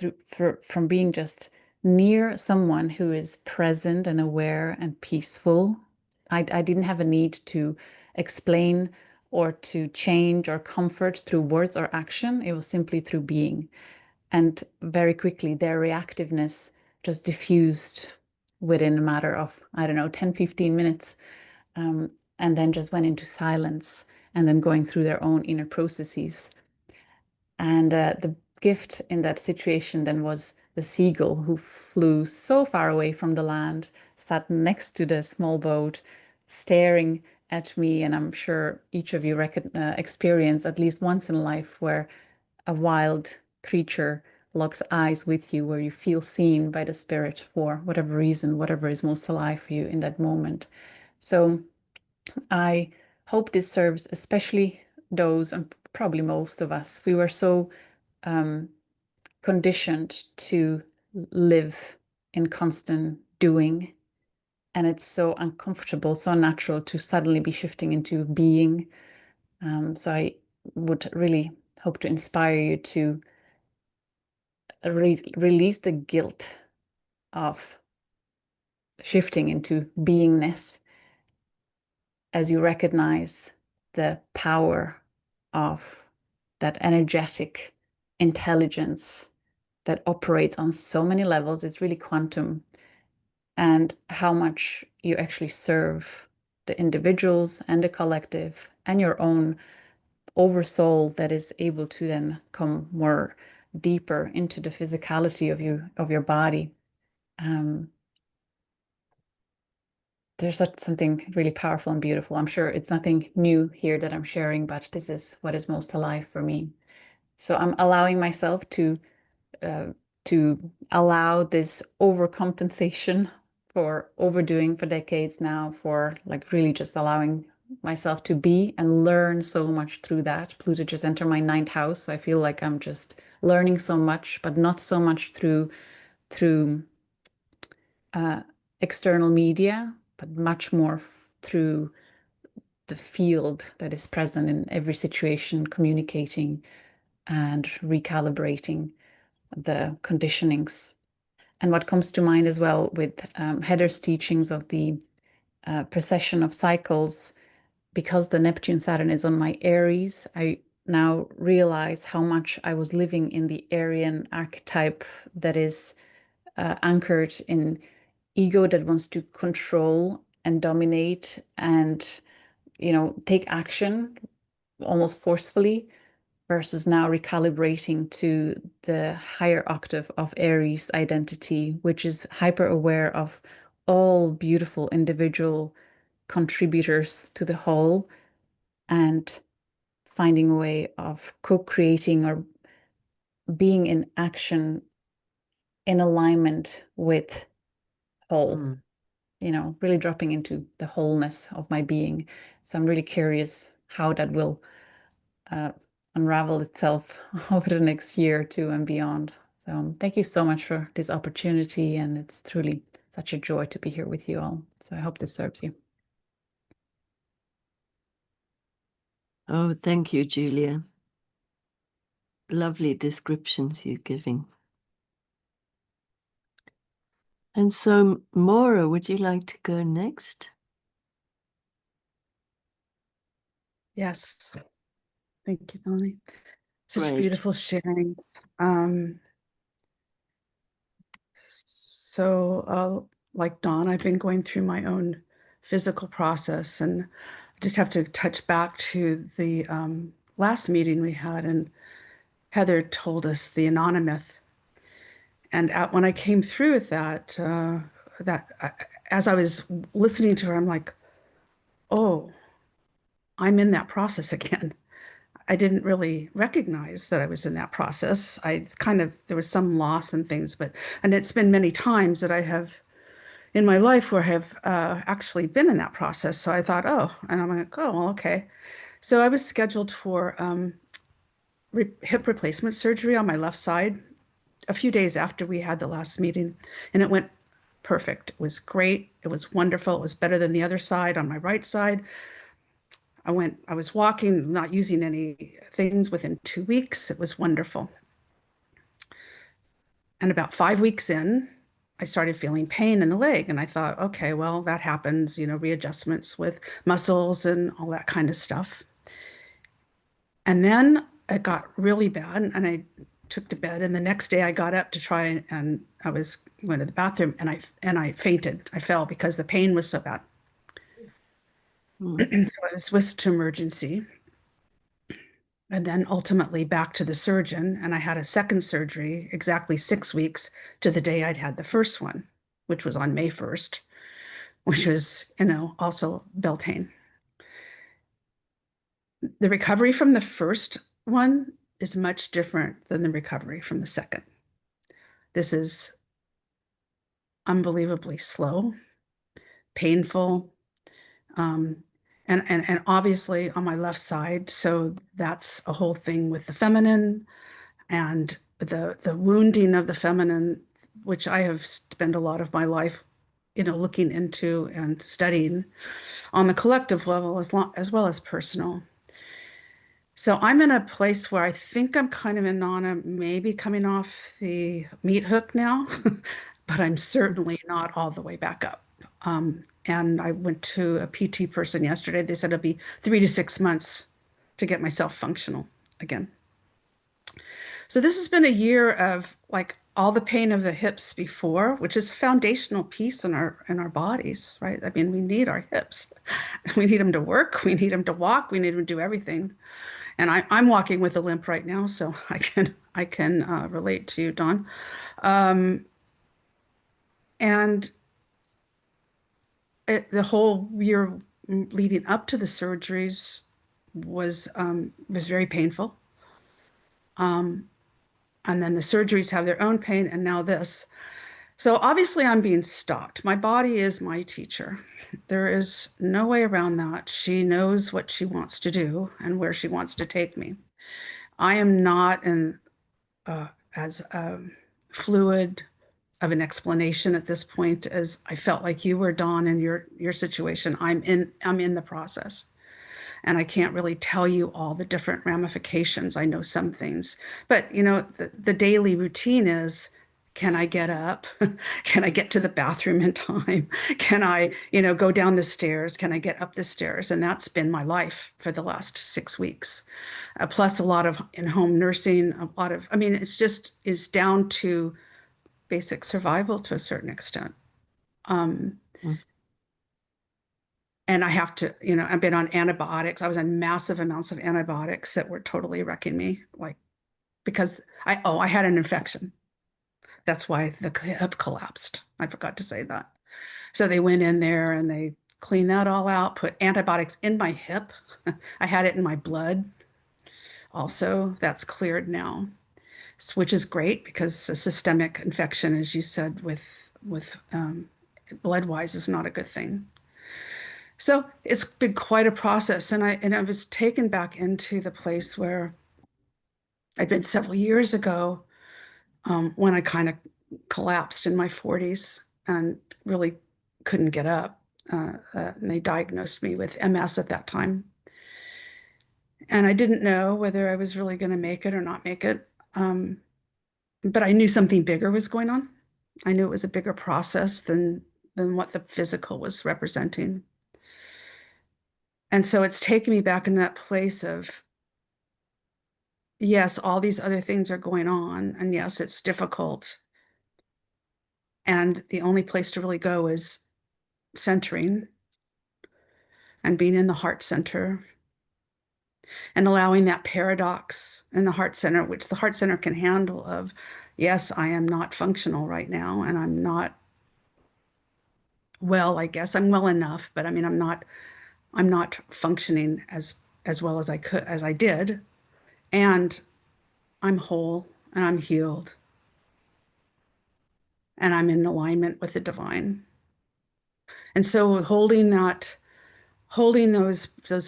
from being just near someone who is present and aware and peaceful. I didn't have a need to explain or to change or comfort through words or action. It was simply through being. And very quickly, their reactiveness just diffused within a matter of, I don't know, 10, 15 minutes, and then just went into silence and then going through their own inner processes. And the gift in that situation then was the seagull who flew so far away from the land, sat next to the small boat, staring at me. And I'm sure each of you experience at least once in life where a wild creature locks eyes with you, where you feel seen by the spirit for whatever reason, whatever is most alive for you in that moment. So I hope this serves especially those, and probably most of us. We were so conditioned to live in constant doing, and it's so uncomfortable, so unnatural to suddenly be shifting into being. So I would really hope to inspire you to release the guilt of shifting into beingness as you recognize the power of that energetic intelligence that operates on so many levels. It's really quantum, and how much you actually serve the individuals and the collective and your own oversoul that is able to then come more deeper into the physicality of your body. There's something really powerful and beautiful. I'm sure it's nothing new here that I'm sharing, but this is what is most alive for me. So I'm allowing myself to allow this overcompensation for overdoing for decades now, for like really just allowing myself to be and learn so much through that. Pluto just entered my 9th house, so I feel like I'm just learning so much, but not so much through external media, but much more through the field that is present in every situation, communicating and recalibrating the conditionings. And what comes to mind as well with Heather's teachings of the precession of cycles, because the Neptune Saturn is on my Aries, I now realize how much I was living in the Aryan archetype that is anchored in ego that wants to control and dominate and, take action almost forcefully, versus now recalibrating to the higher octave of Aries identity, which is hyper aware of all beautiful individual contributors to the whole and finding a way of co-creating or being in action in alignment with whole, really dropping into the wholeness of my being. So I'm really curious how that will unravel itself over the next year or two and beyond. So thank you so much for this opportunity, and it's truly such a joy to be here with you all. So I hope this serves you. Oh, thank you, Julia. Lovely descriptions you're giving. And so, Maura, would you like to go next? Yes. Thank you, Melanie. Such Great. beautiful sharings. Like Dawn, I've been going through my own physical process, and I just have to touch back to the last meeting we had, and Heather told us the Anonymous. And when I came through with that, as I was listening to her, I'm like, oh, I'm in that process again. I didn't really recognize that I was in that process. There was some loss and things, and it's been many times that I have in my life where I have actually been in that process. So I thought, oh, and I'm like, oh, well, okay. So I was scheduled for hip replacement surgery on my left side a few days after we had the last meeting, and it went perfect. It was great. It was wonderful. It was better than the other side on my right side. I was walking, not using any things within 2 weeks. It was wonderful. And about 5 weeks in, I started feeling pain in the leg, and I thought, okay, well, that happens, you know, readjustments with muscles and all that kind of stuff. And then it got really bad, and I took to bed. And the next day I got up to try, and I was went to the bathroom, and I fainted. I fell because the pain was so bad. Mm. So I was whisked to emergency, and then ultimately back to the surgeon. And I had a second surgery exactly 6 weeks to the day I'd had the first one, which was on May 1st, which was, you know, also Beltane. The recovery from the first one is much different than the recovery from the second. This is unbelievably slow, painful, and obviously on my left side. So that's a whole thing with the feminine and the wounding of the feminine, which I have spent a lot of my life, you know, looking into and studying on the collective level as well as personal. So I'm in a place where I think I'm kind of in Nana, maybe coming off the meat hook now, but I'm certainly not all the way back up. And I went to a PT person yesterday. They said it'll be 3 to 6 months to get myself functional again. So this has been a year of like all the pain of the hips before, which is a foundational piece in our bodies, right? I mean, we need our hips. We need them to work. We need them to walk. We need them to do everything. And I'm walking with a limp right now, so I can relate to you, Dawn. And the whole year leading up to the surgeries was very painful. And then the surgeries have their own pain, and now this. So obviously I'm being stopped. My body is my teacher. There is no way around that. She knows what she wants to do and where she wants to take me. I am not in as fluid of an explanation at this point as I felt like you were, Dawn, in your situation. I'm in the process. And I can't really tell you all the different ramifications. I know some things, but you know, the daily routine is, can I get up? Can I get to the bathroom in time? Can I, you know, go down the stairs? Can I get up the stairs? And that's been my life for the last 6 weeks. Plus a lot of in-home nursing, a lot of, I mean, it's down to basic survival to a certain extent. Mm. And I have to, you know, I've been on antibiotics. I was on massive amounts of antibiotics that were totally wrecking me, like because I had an infection. That's why the hip collapsed. I forgot to say that. So they went in there and they cleaned that all out, put antibiotics in my hip. I had it in my blood. Also, that's cleared now, which is great because a systemic infection, as you said, with blood-wise is not a good thing. So it's been quite a process. And I was taken back into the place where I'd been several years ago, when I kind of collapsed in my 40s and really couldn't get up. And they diagnosed me with MS at that time. And I didn't know whether I was really going to make it or not make it. But I knew something bigger was going on. I knew it was a bigger process than what the physical was representing. And so it's taken me back in that place of, yes, all these other things are going on. And yes, it's difficult. And the only place to really go is centering and being in the heart center and allowing that paradox in the heart center, which the heart center can handle of, yes, I am not functional right now. And I'm not well, I guess I'm well enough, but I mean, I'm not functioning as well as I did. And I'm whole and I'm healed and I'm in alignment with the divine. And so holding those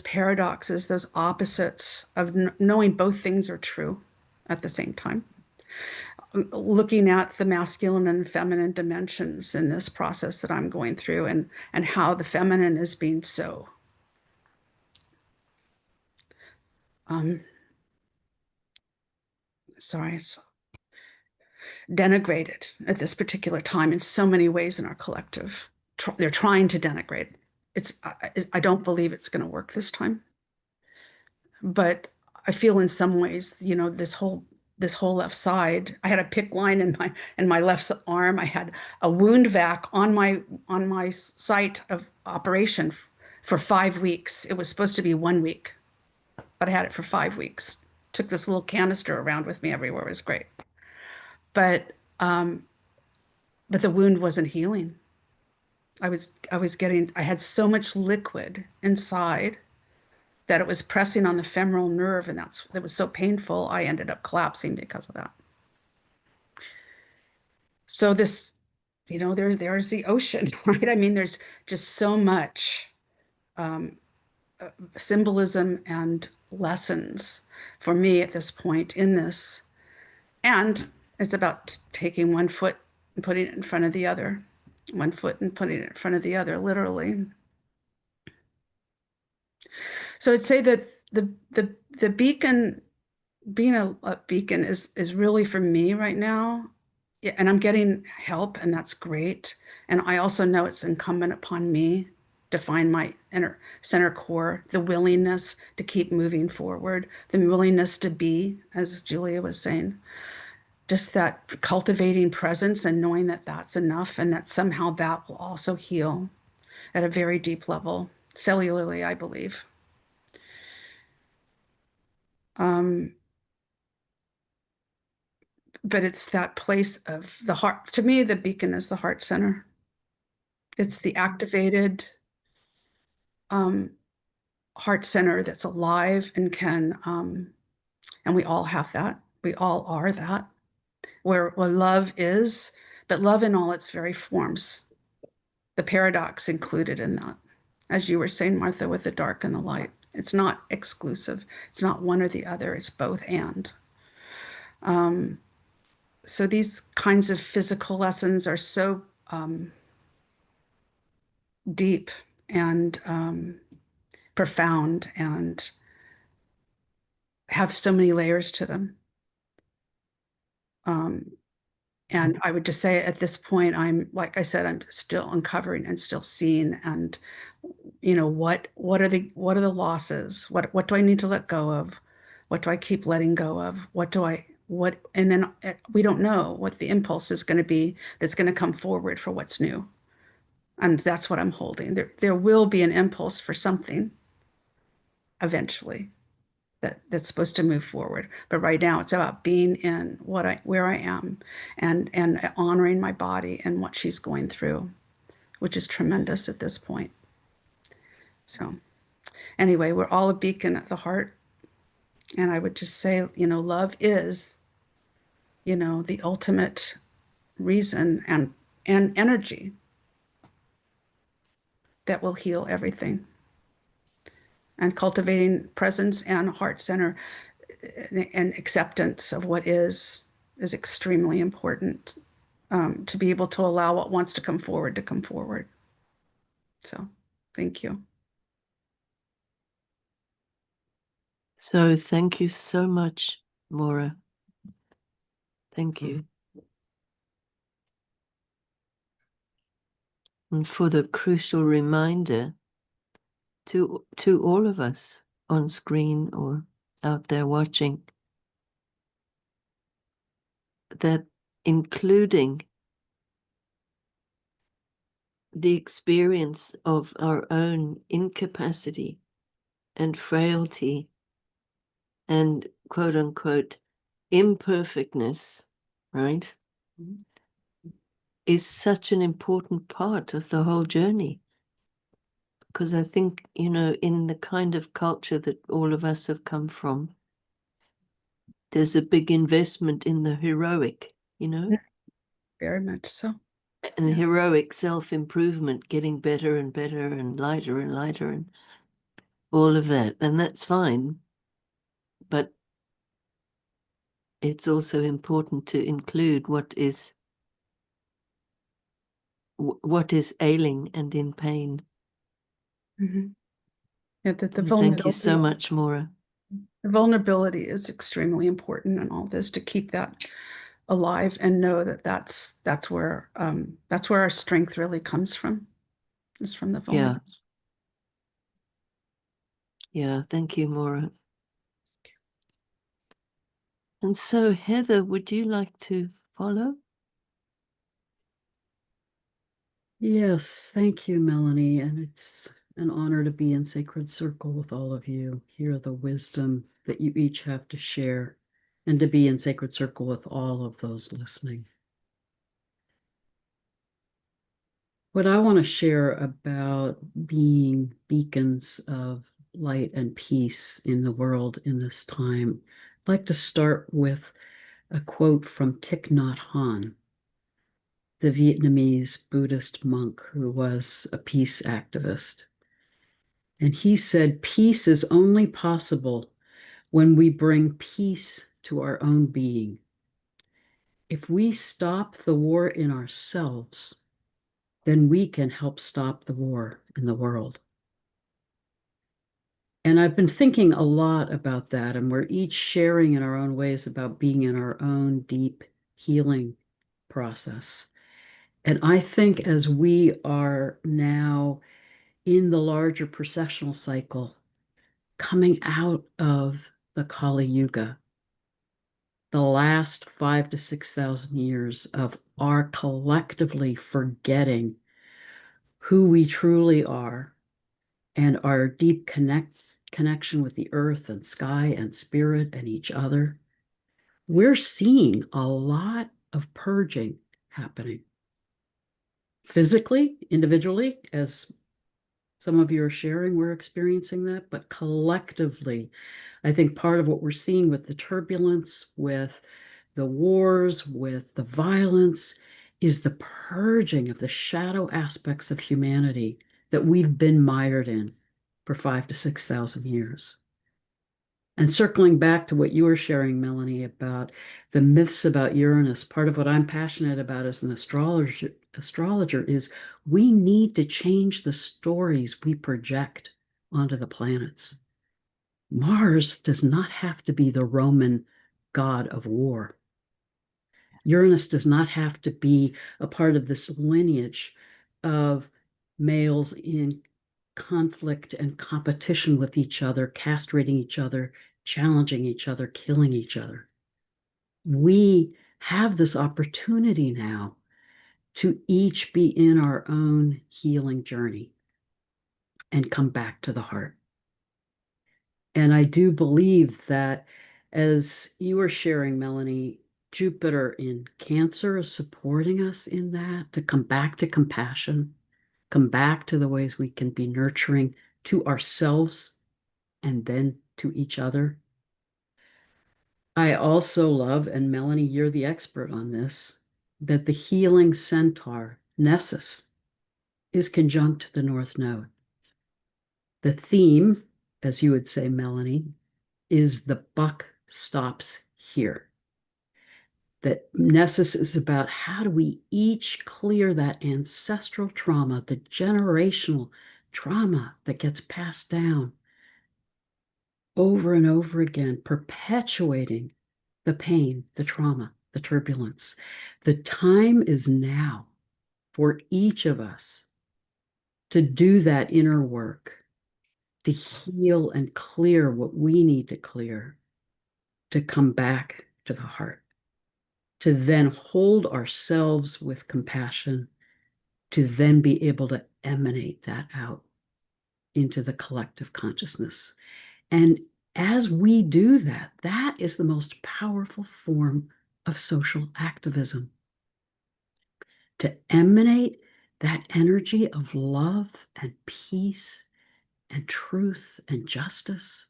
paradoxes, those opposites of knowing both things are true at the same time, looking at the masculine and feminine dimensions in this process that I'm going through, and how the feminine is being so sorry. denigrated at this particular time in so many ways in our collective. They're trying to denigrate. I don't believe it's going to work this time. But I feel in some ways, this whole left side, I had a PICC line in my left arm. I had a wound vac on my site of operation for 5 weeks. It was supposed to be 1 week, but I had it for 5 weeks. Took this little canister around with me everywhere. It was great. But the wound wasn't healing. I had so much liquid inside that it was pressing on the femoral nerve, and that was so painful. I ended up collapsing because of that. So this, there's the ocean, right? I mean, there's just so much symbolism and lessons for me at this point in this. And it's about taking one foot and putting it in front of the other, one foot and putting it in front of the other, literally. So I'd say that the beacon, being a beacon is really for me right now. And I'm getting help, and that's great. And I also know it's incumbent upon me to find my inner center core, the willingness to keep moving forward, the willingness to be, as Julia was saying, just that cultivating presence and knowing that that's enough, and that somehow that will also heal at a very deep level, cellularly, I believe. But it's that place of the heart. To me, the beacon is the heart center. It's the activated heart center that's alive and can, and we all have that. We all are that, where love is, but love in all its very forms. The paradox included in that, as you were saying, Martha, with the dark and the light. It's not exclusive. It's not one or the other. It's both and. So these kinds of physical lessons are so deep and profound and have so many layers to them. And I would just say at this point, like I said, I'm still uncovering and still seeing, and what are the losses? What do I need to let go of? What do I keep letting go of? And then we don't know what the impulse is going to be that's going to come forward for what's new. And that's what I'm holding. There will be an impulse for something eventually that's supposed to move forward. But right now it's about being in where I am and honoring my body and what she's going through, which is tremendous at this point. So anyway, we're all a beacon at the heart. And I would just say, love is, the ultimate reason and energy that will heal everything. And cultivating presence and heart center and acceptance of what is extremely important, to be able to allow what wants to come forward. So thank you. So thank you so much, Maura. Thank you. And for the crucial reminder to all of us on screen or out there watching, that including the experience of our own incapacity and frailty and quote unquote imperfectness, right, is such an important part of the whole journey. Because I think, in the kind of culture that all of us have come from, there's a big investment in the heroic, Very much so. and heroic self-improvement, getting better and better and lighter and all of that. And that's fine. But it's also important to include what is ailing and in pain. Mm-hmm. Yeah, the Thank you so much, Maura. The vulnerability is extremely important in all this, to keep that alive and know that that's where our strength really comes from. It's from the Yeah. vulnerable. Yeah, thank you, Maura. And so, Heather, would you like to follow? Yes, thank you, Melanie. And it's an honor to be in Sacred Circle with all of you, hear the wisdom that you each have to share, and to be in Sacred Circle with all of those listening. What I want to share about being beacons of light and peace in the world in this time, I'd like to start with a quote from Thich Nhat Hanh, the Vietnamese Buddhist monk who was a peace activist. And he said, peace is only possible when we bring peace to our own being. If we stop the war in ourselves, then we can help stop the war in the world. And I've been thinking a lot about that, and we're each sharing in our own ways about being in our own deep healing process. And I think as we are now in the larger processional cycle, coming out of the Kali Yuga, the last 5,000 to 6,000 years of our collectively forgetting who we truly are and our deep connection with the earth and sky and spirit and each other, we're seeing a lot of purging happening. Physically, individually, as some of you are sharing, we're experiencing that, but collectively, I think part of what we're seeing with the turbulence, with the wars, with the violence, is the purging of the shadow aspects of humanity that we've been mired in for 5,000 to 6,000 years. And circling back to what you were sharing, Melanie, about the myths about Uranus, part of what I'm passionate about as an astrologer is we need to change the stories we project onto the planets. Mars does not have to be the Roman god of war. Uranus does not have to be a part of this lineage of males in conflict and competition with each other, castrating each other, challenging each other, killing each other. We have this opportunity now to each be in our own healing journey and come back to the heart. And I do believe that, as you were sharing, Melanie, Jupiter in Cancer is supporting us in that, to come back to compassion, come back to the ways we can be nurturing to ourselves and then to each other. I also love, and Melanie, you're the expert on this, that the healing centaur, Nessus, is conjunct to the North Node. The theme, as you would say, Melanie, is the buck stops here. That Nessus is about how do we each clear that ancestral trauma, the generational trauma that gets passed down over and over again, perpetuating the pain, the trauma, the turbulence. The time is now for each of us to do that inner work, to heal and clear what we need to clear, to come back to the heart, to then hold ourselves with compassion, to then be able to emanate that out into the collective consciousness. And as we do that, that is the most powerful form of social activism. To emanate that energy of love and peace and truth and justice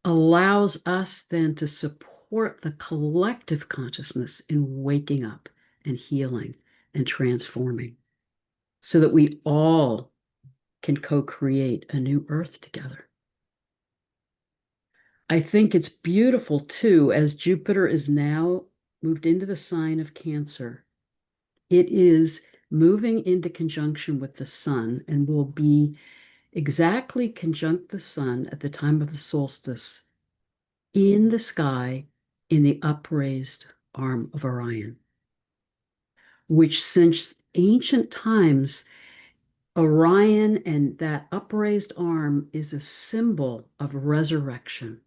allows us then to support the collective consciousness in waking up and healing and transforming so that we all can co-create a new earth together. I think it's beautiful too, as Jupiter is now moved into the sign of Cancer. It is moving into conjunction with the sun and will be exactly conjunct the sun at the time of the solstice in the sky in the upraised arm of Orion, which since ancient times, Orion and that upraised arm is a symbol of resurrection,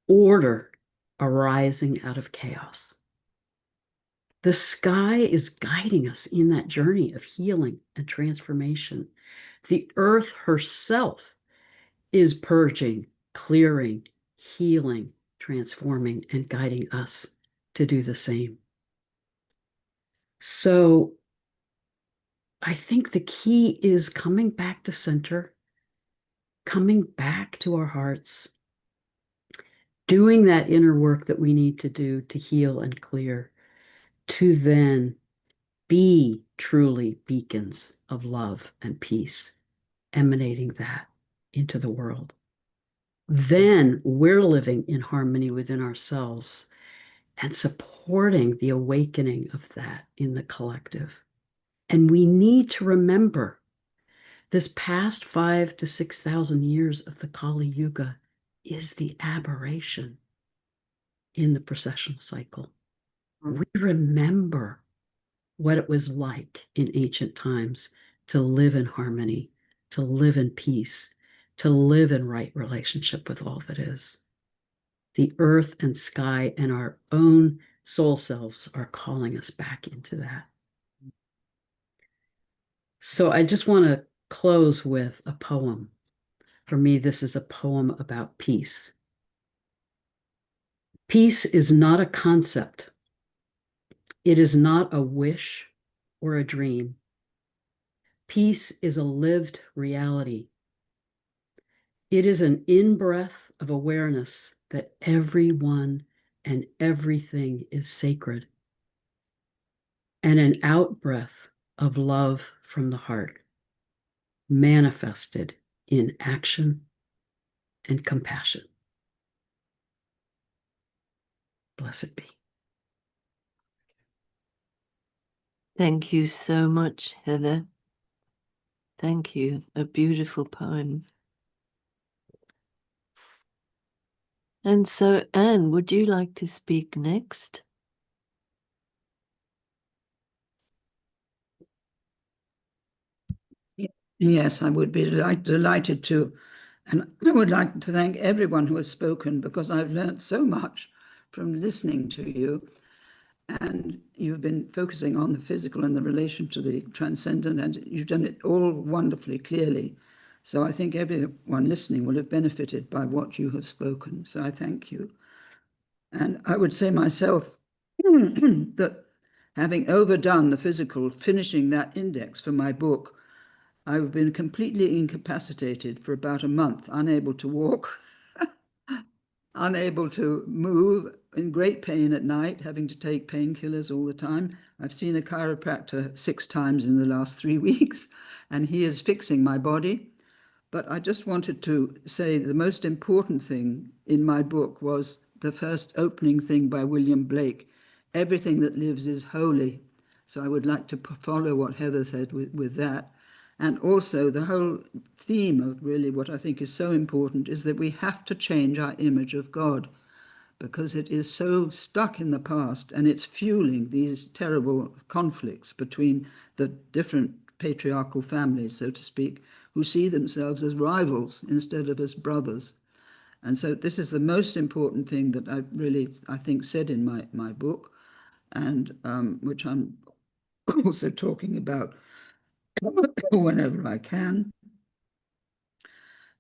order arising out of chaos. The sky is guiding us in that journey of healing and transformation. The earth herself is purging, clearing, healing, transforming, and guiding us to do the same. So I think the key is coming back to center, coming back to our hearts, doing that inner work that we need to do to heal and clear, to then be truly beacons of love and peace, emanating that into the world. Then we're living in harmony within ourselves and supporting the awakening of that in the collective. And we need to remember this past 5,000 to 6,000 years of the Kali Yuga is the aberration in the processional cycle. We remember what it was like in ancient times to live in harmony, to live in peace, to live in right relationship with all that is. The earth and sky and our own soul selves are calling us back into that. So I just want to close with a poem. For me, this is a poem about peace. Peace is not a concept. It is not a wish or a dream. Peace is a lived reality. It is an in-breath of awareness that everyone and everything is sacred, and an out-breath of love from the heart, manifested in action and compassion. Blessed be. Thank you so much, Heather. Thank you. A beautiful poem. And so, Anne, would you like to speak next? Yes, I would be delighted to. And I would like to thank everyone who has spoken, because I've learned so much from listening to you. And you've been focusing on the physical and the relation to the transcendent, and you've done it all wonderfully clearly. So I think everyone listening will have benefited by what you have spoken. So I thank you. And I would say myself that having overdone the physical, finishing that index for my book, I've been completely incapacitated for about a month, unable to walk, unable to move, in great pain at night, having to take painkillers all the time. I've seen a chiropractor 6 times in the last 3 weeks, and he is fixing my body. But I just wanted to say the most important thing in my book was the first opening thing by William Blake, everything that lives is holy. So I would like to follow what Heather said with that. And also the whole theme of really what I think is so important is that we have to change our image of God, because it is so stuck in the past, and it's fueling these terrible conflicts between the different patriarchal families, so to speak, who see themselves as rivals instead of as brothers. And so this is the most important thing that I think said in my book, and which I'm also talking about whenever I can.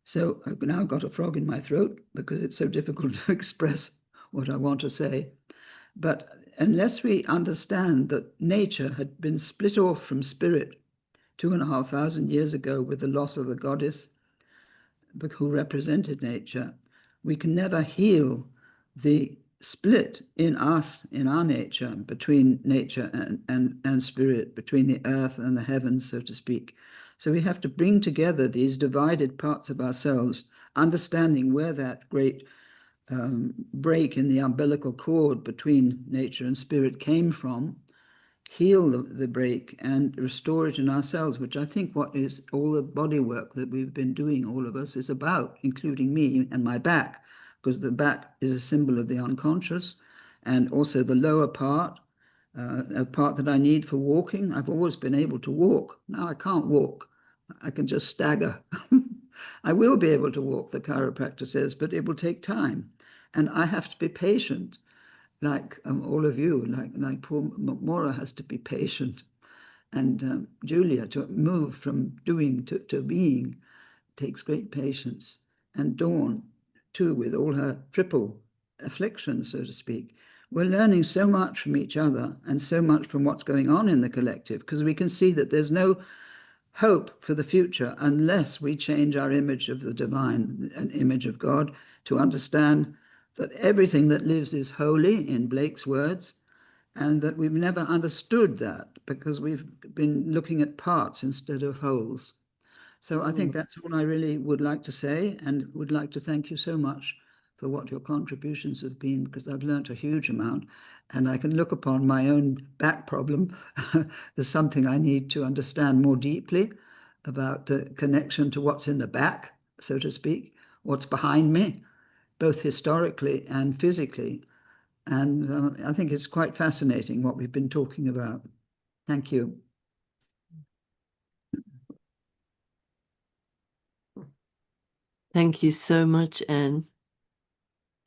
So I've now got a frog in my throat because it's so difficult to express what I want to say. But unless we understand that nature had been split off from spirit 2,500 years ago with the loss of the goddess who represented nature, we can never heal the split in us, in our nature, between nature and spirit, between the earth and the heavens, so to speak. So we have to bring together these divided parts of ourselves, understanding where that great break in the umbilical cord between nature and spirit came from, heal the break and restore it in ourselves, which I think what is all the body work that we've been doing, all of us, is about, including me and my back, because the back is a symbol of the unconscious, and also the lower part, a part that I need for walking. I've always been able to walk. Now I can't walk. I can just stagger. I will be able to walk, the chiropractor says, but it will take time. And I have to be patient, like all of you, like poor Maura has to be patient. And Julia, to move from doing to being takes great patience. And Dawn, too, with all her triple affliction, so to speak. We're learning so much from each other and so much from what's going on in the collective, because we can see that there's no hope for the future unless we change our image of the divine, an image of God, to understand that everything that lives is holy, in Blake's words, and that we've never understood that because we've been looking at parts instead of wholes. So I think that's all I really would like to say, and would like to thank you so much for what your contributions have been, because I've learned a huge amount, and I can look upon my own back problem as something I need to understand more deeply about the connection to what's in the back, so to speak, what's behind me, both historically and physically. And I think it's quite fascinating what we've been talking about. Thank you. Thank you so much, Anne.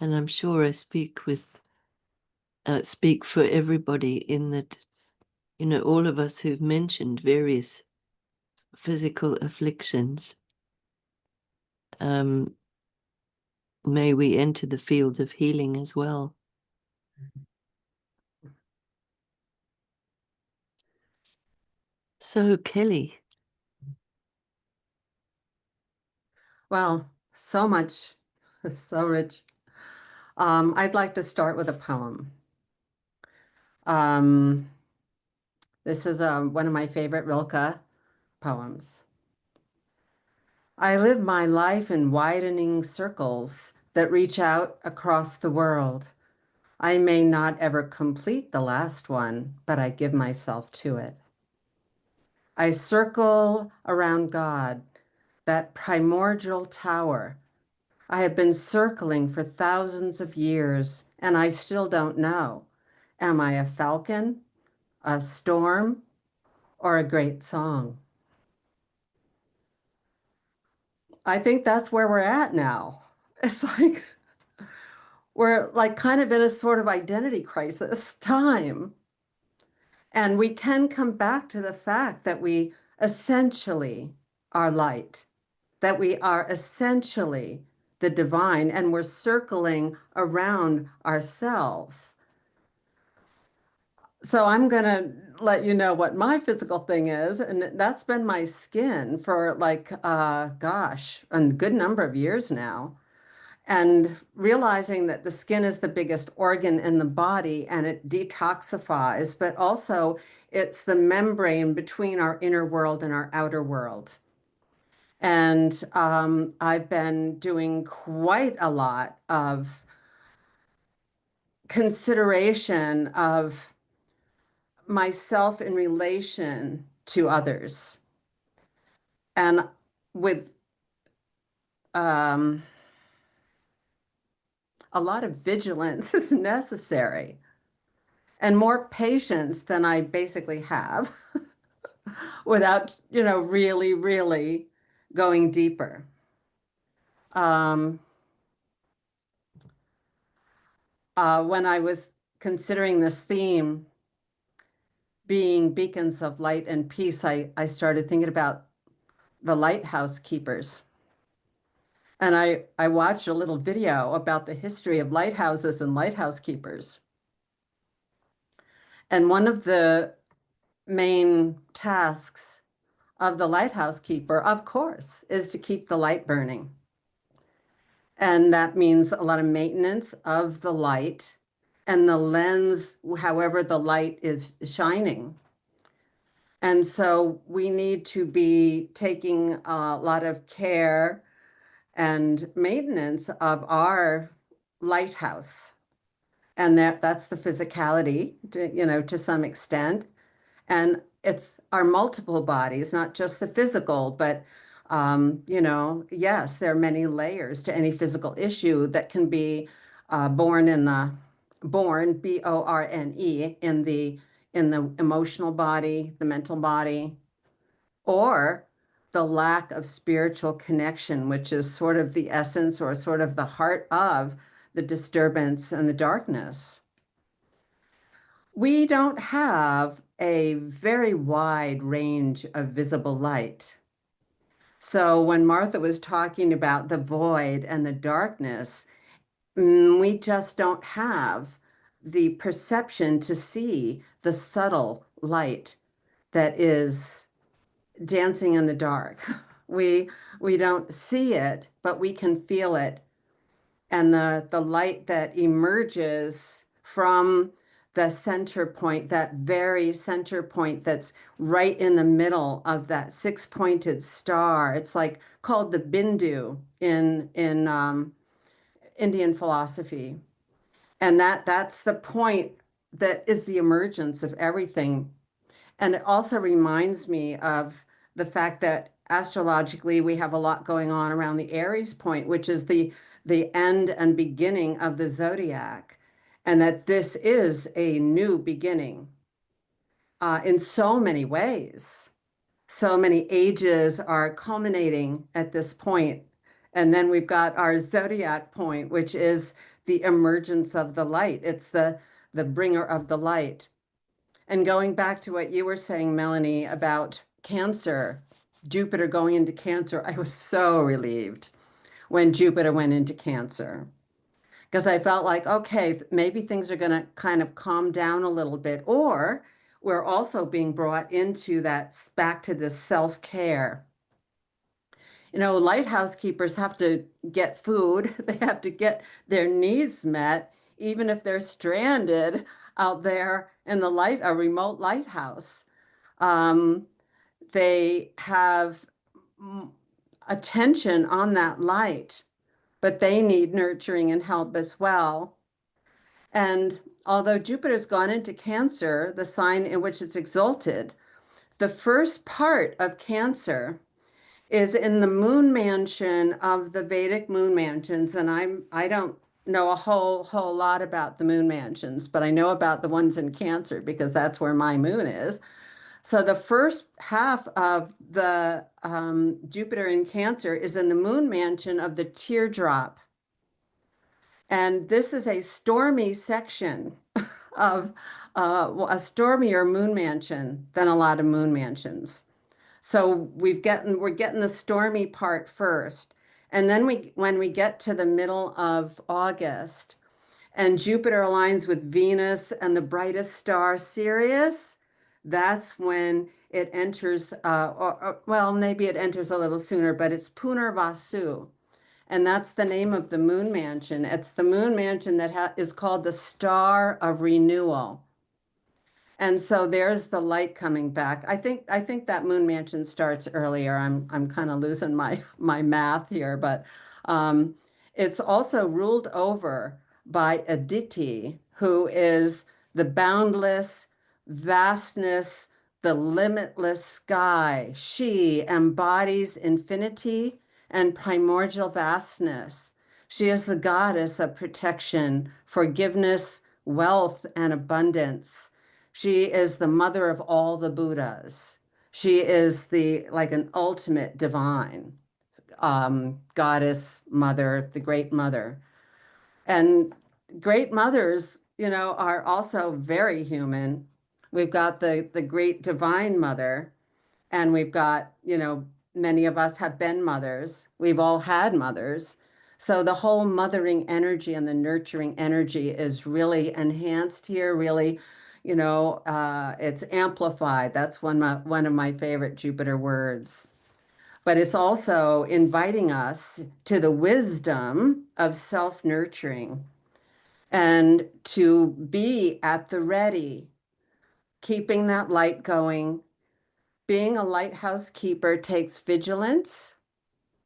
And I'm sure I speak for everybody in that, all of us who've mentioned various physical afflictions. May we enter the field of healing as well. So, Kelley. Well, so much, so rich. I'd like to start with a poem. This is one of my favorite Rilke poems. I live my life in widening circles that reach out across the world. I may not ever complete the last one, but I give myself to it. I circle around God, that primordial tower. I have been circling for thousands of years, and I still don't know. Am I a falcon, a storm, or a great song? I think that's where we're at now. It's like we're like kind of in a sort of identity crisis time. And we can come back to the fact that we essentially are light, that we are essentially the divine, and we're circling around ourselves. So I'm going to let you know what my physical thing is, and that's been my skin for like, gosh, a good number of years now. And realizing that the skin is the biggest organ in the body and it detoxifies, but also it's the membrane between our inner world and our outer world. And I've been doing quite a lot of consideration of myself in relation to others. And with a lot of vigilance is necessary and more patience than I basically have without, really, really going deeper. When I was considering this theme, being beacons of light and peace, I started thinking about the lighthouse keepers. And I watched a little video about the history of lighthouses and lighthouse keepers. And one of the main tasks of the lighthouse keeper, of course, is to keep the light burning. And that means a lot of maintenance of the light and the lens, however the light is shining. And so we need to be taking a lot of care and maintenance of our lighthouse. And that's the physicality, to some extent. And it's our multiple bodies, not just the physical, but Yes, there are many layers to any physical issue that can be born, Borne, in the emotional body, the mental body, or the lack of spiritual connection, which is sort of the essence or sort of the heart of the disturbance and the darkness. We don't have a very wide range of visible light. So when Martha was talking about the void and the darkness, we just don't have the perception to see the subtle light that is dancing in the dark. We don't see it, but we can feel it. And the light that emerges from the center point, that very center point that's right in the middle of that six-pointed star. It's like called the Bindu in Indian philosophy. And that's the point that is the emergence of everything. And it also reminds me of the fact that astrologically we have a lot going on around the Aries point, which is the end and beginning of the zodiac, and that this is a new beginning in so many ways. So many ages are culminating at this point. And then we've got our zodiac point, which is the emergence of the light. It's the bringer of the light. And going back to what you were saying, Melanie, about Cancer, Jupiter going into Cancer, I was so relieved when Jupiter went into Cancer, because I felt like, okay, maybe things are going to kind of calm down a little bit, or we're also being brought into that back to this self-care. Lighthouse keepers have to get food. They have to get their needs met, even if they're stranded out there in a remote lighthouse. They have attention on that light, but they need nurturing and help as well. And although Jupiter's gone into Cancer, the sign in which it's exalted, the first part of Cancer is in the moon mansion of the Vedic moon mansions. And I don't know a whole lot about the moon mansions, but I know about the ones in Cancer because that's where my moon is. So the first half of the Jupiter in Cancer is in the moon mansion of the teardrop. And this is a stormy section of a stormier moon mansion than a lot of moon mansions. So we're getting the stormy part first. And then when we get to the middle of August and Jupiter aligns with Venus and the brightest star, Sirius, that's when it enters, well, maybe it enters a little sooner, but it's Punarvasu. And that's the name of the moon mansion. It's the moon mansion that is called the Star of Renewal. And so there's the light coming back. I think that moon mansion starts earlier. I'm kind of losing my math here, but it's also ruled over by Aditi, who is the boundless vastness, the limitless sky. She embodies infinity and primordial vastness. She is the goddess of protection, forgiveness, wealth, and abundance. She is the mother of all the Buddhas. She is like an ultimate divine goddess, mother, the great mother. And great mothers, are also very human. We've got the great divine mother, and we've got, many of us have been mothers. We've all had mothers. So the whole mothering energy and the nurturing energy is really enhanced here, really, it's amplified. That's one of my favorite Jupiter words. But it's also inviting us to the wisdom of self-nurturing and to be at the ready, keeping that light going. Being a lighthouse keeper takes vigilance,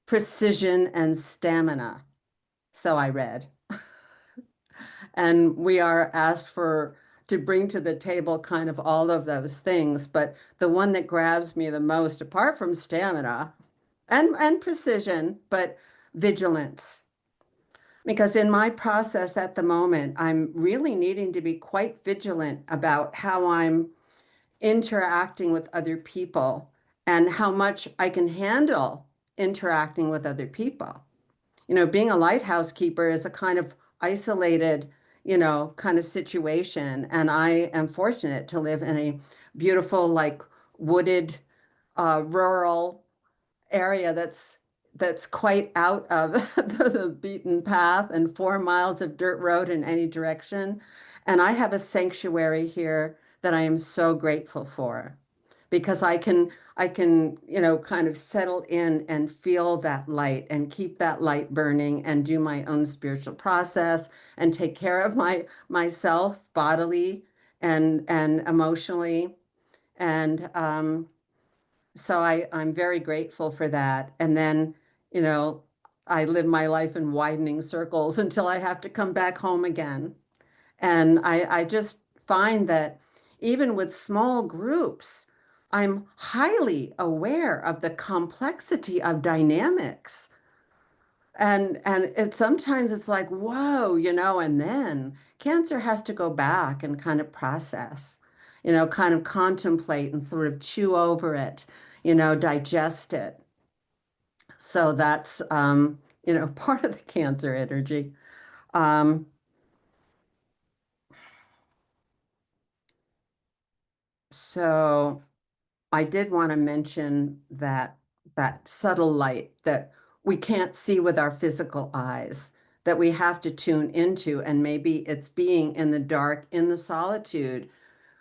precision, and stamina. So I read. And we are asked to bring to the table kind of all of those things. But the one that grabs me the most, apart from stamina, and precision, but vigilance. Because in my process at the moment, I'm really needing to be quite vigilant about how I'm interacting with other people and how much I can handle interacting with other people. You know, being a lighthouse keeper is a kind of isolated, you know, kind of situation. And I am fortunate to live in a beautiful, like wooded, rural area that's quite out of the beaten path and 4 miles of dirt road in any direction. And I have a sanctuary here that I am so grateful for because I can, you know, kind of settle in and feel that light and keep that light burning and do my own spiritual process and take care of myself bodily and emotionally. And so I'm very grateful for that. And then, you know, I live my life in widening circles until I have to come back home again. And I just find that even with small groups, I'm highly aware of the complexity of dynamics. And it sometimes it's like, whoa, you know, and then Cancer has to go back and kind of process, you know, kind of contemplate and sort of chew over it, you know, digest it. So that's you know, part of the Cancer energy. Um, so I did want to mention that subtle light that we can't see with our physical eyes, that we have to tune into, and maybe it's being in the dark, in the solitude,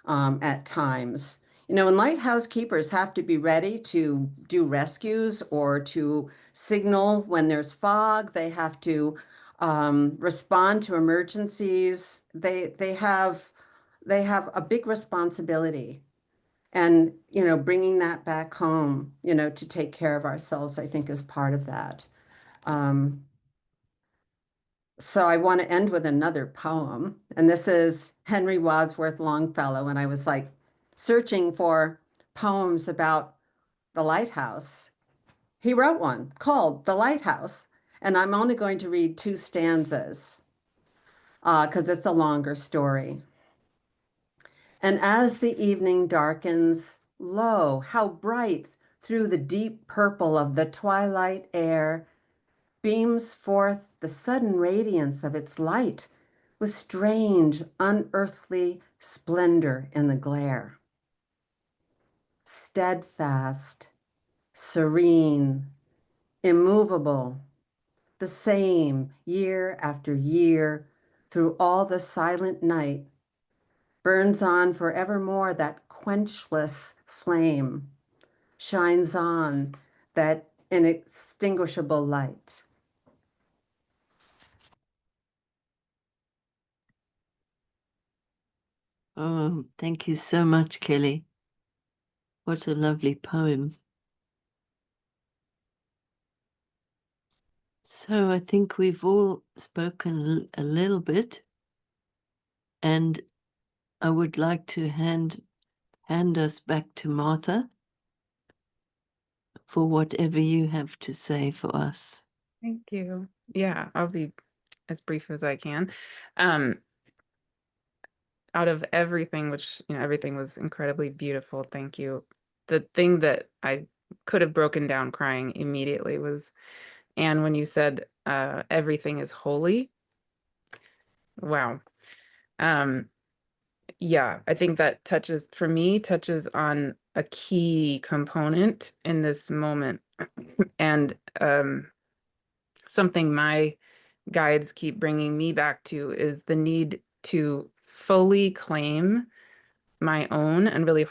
at times. You know, and lighthouse keepers have to be ready to do rescues or to signal when there's fog. They have to respond to emergencies. They have a big responsibility. And, you know, bringing that back home, you know, to take care of ourselves, I think is part of that. Um, so I want to end with another poem. And this is Henry Wadsworth Longfellow. And I was like searching for poems about the lighthouse. He wrote one called The Lighthouse. And I'm only going to read 2 stanzas because it's a longer story. And as the evening darkens, lo, how bright through the deep purple of the twilight air beams forth the sudden radiance of its light with strange, unearthly splendor in the glare. Steadfast, serene, immovable, the same year after year through all the silent night, burns on forevermore that quenchless flame, shines on that inextinguishable light. Oh, thank you so much, Kelley. What a lovely poem. So I think we've all spoken a little bit, and I would like to hand us back to Martha for whatever you have to say for us. Thank you. Yeah, I'll be as brief as I can. Out of everything, which, you know, everything was incredibly beautiful. Thank you. The thing that I could have broken down crying immediately was, Anne, when you said everything is holy. Wow. Yeah, I think that touches on a key component in this moment. And something my guides keep bringing me back to is the need to fully claim my own and really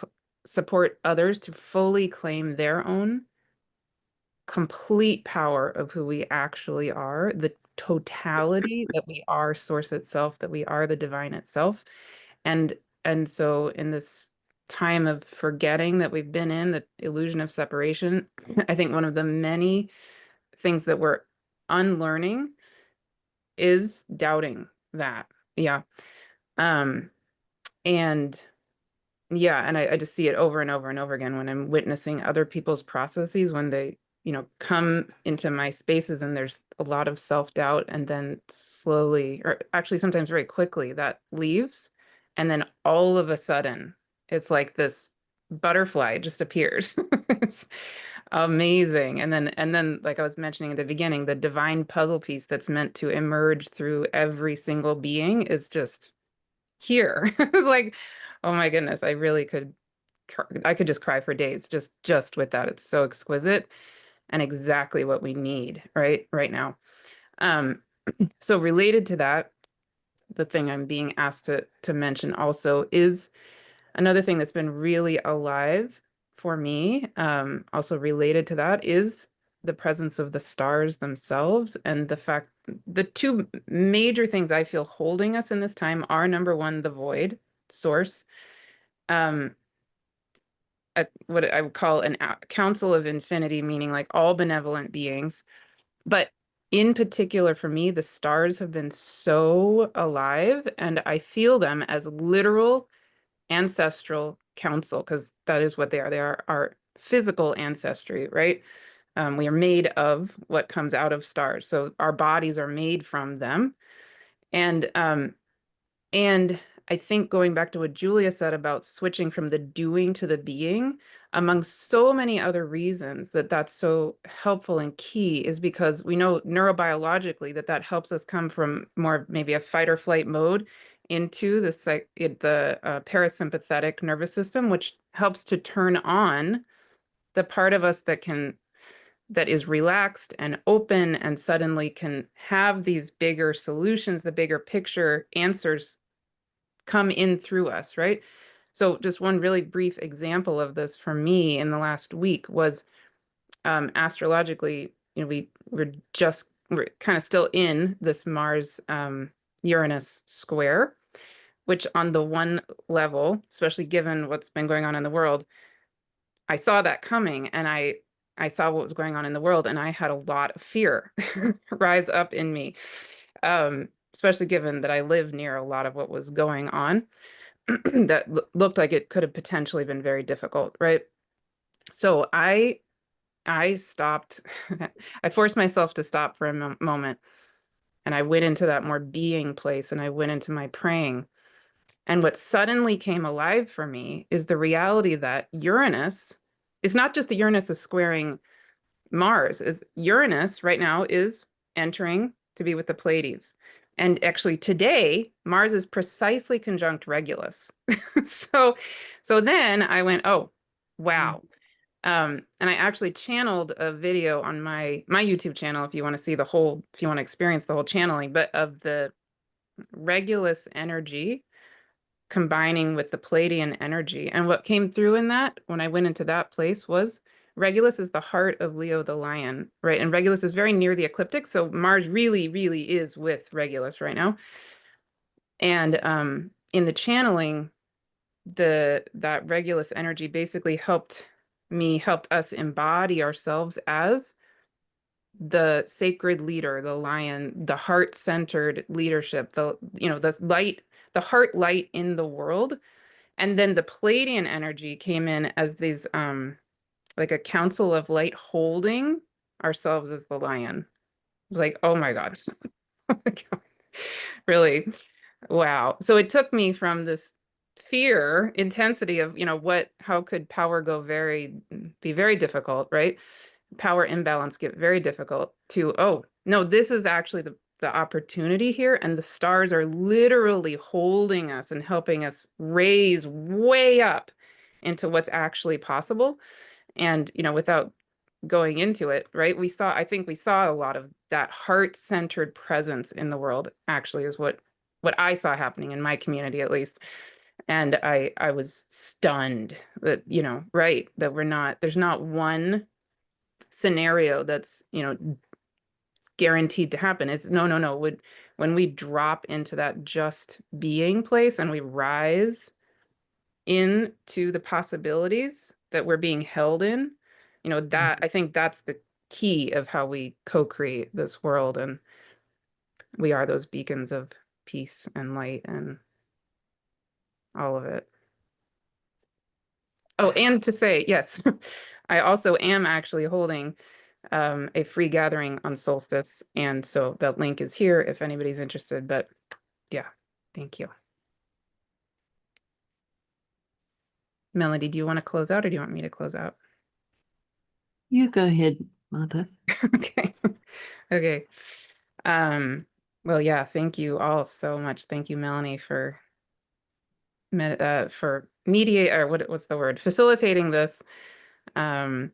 support others to fully claim their own complete power of who we actually are, the totality that we are source itself, that we are the divine itself. And so in this time of forgetting that we've been in, the illusion of separation, I think one of the many things that we're unlearning is doubting that. Yeah. And yeah, and I just see it over and over and over again when I'm witnessing other people's processes when they come into my spaces and there's a lot of self-doubt, and then slowly, or actually sometimes very quickly, that leaves. And then all of a sudden, it's like this butterfly just appears. It's amazing. And then, like I was mentioning at the beginning, the divine puzzle piece that's meant to emerge through every single being is just here. It's like, oh my goodness, I could just cry for days just with that. It's so exquisite and exactly what we need right now. So related to that, the thing I'm being asked to mention also is another thing that's been really alive for me, also related to that, is the presence of the stars themselves, and the fact the two major things I feel holding us in this time are, number one, the void source, what I would call a council of infinity, meaning like all benevolent beings. But in particular, for me, the stars have been so alive, and I feel them as literal ancestral council, because that is what they are. They are our physical ancestry, right? We are made of what comes out of stars. So our bodies are made from them. And I think, going back to what Julia said about switching from the doing to the being, among so many other reasons that that's so helpful and key, is because we know neurobiologically that helps us come from more maybe a fight or flight mode into the parasympathetic nervous system, which helps to turn on the part of us that is relaxed and open and suddenly can have these bigger solutions, the bigger picture answers come in through us, right? So just one really brief example of this for me in the last week was, astrologically, we're kind of still in this Mars Uranus square, which on the one level, especially given what's been going on in the world, I saw that coming, and I saw what was going on in the world, and I had a lot of fear rise up in me, especially given that I live near a lot of what was going on that looked like it could have potentially been very difficult, right? So I stopped. I forced myself to stop for a moment, and I went into that more being place, and I went into my praying. And what suddenly came alive for me is the reality that Uranus is not just the Uranus is squaring Mars. Is Uranus right now is entering to be with the Pleiades. And actually today, Mars is precisely conjunct Regulus. So then I went, oh, wow. And I actually channeled a video on my YouTube channel, if you want to see if you want to experience the whole channeling, but of the Regulus energy combining with the Palladian energy. And what came through in that, when I went into that place, was Regulus is the heart of Leo the lion, right? And Regulus is very near the ecliptic. So Mars really, really is with Regulus right now. And in the channeling, that Regulus energy basically helped us embody ourselves as the sacred leader, the lion, the heart-centered leadership, the heart light in the world. And then the Palladian energy came in as these like a council of light holding ourselves as the lion. It was like, oh my God. Oh my God. Really, wow. So it took me from this fear intensity of, how could power be very difficult, right? Power imbalance get very difficult, to, oh no, this is actually the opportunity here, and the stars are literally holding us and helping us raise way up into what's actually possible. And without going into it, right, I think we saw a lot of that heart-centered presence in the world, actually, is what I saw happening in my community, at least. And I was stunned that, right, that there's not one scenario that's guaranteed to happen. It's no. When we drop into that just being place and we rise into the possibilities that we're being held in, that I think that's the key of how we co-create this world. And we are those beacons of peace and light and all of it. Oh, and to say, yes, I also am actually holding a free gathering on solstice. And so the link is here if anybody's interested, but yeah, thank you. Melody, do you want to close out or do you want me to close out? You go ahead, Mother. Okay. Okay. Well, yeah, thank you all so much. Thank you, Melanie, for mediate, or what's the word? Facilitating this. And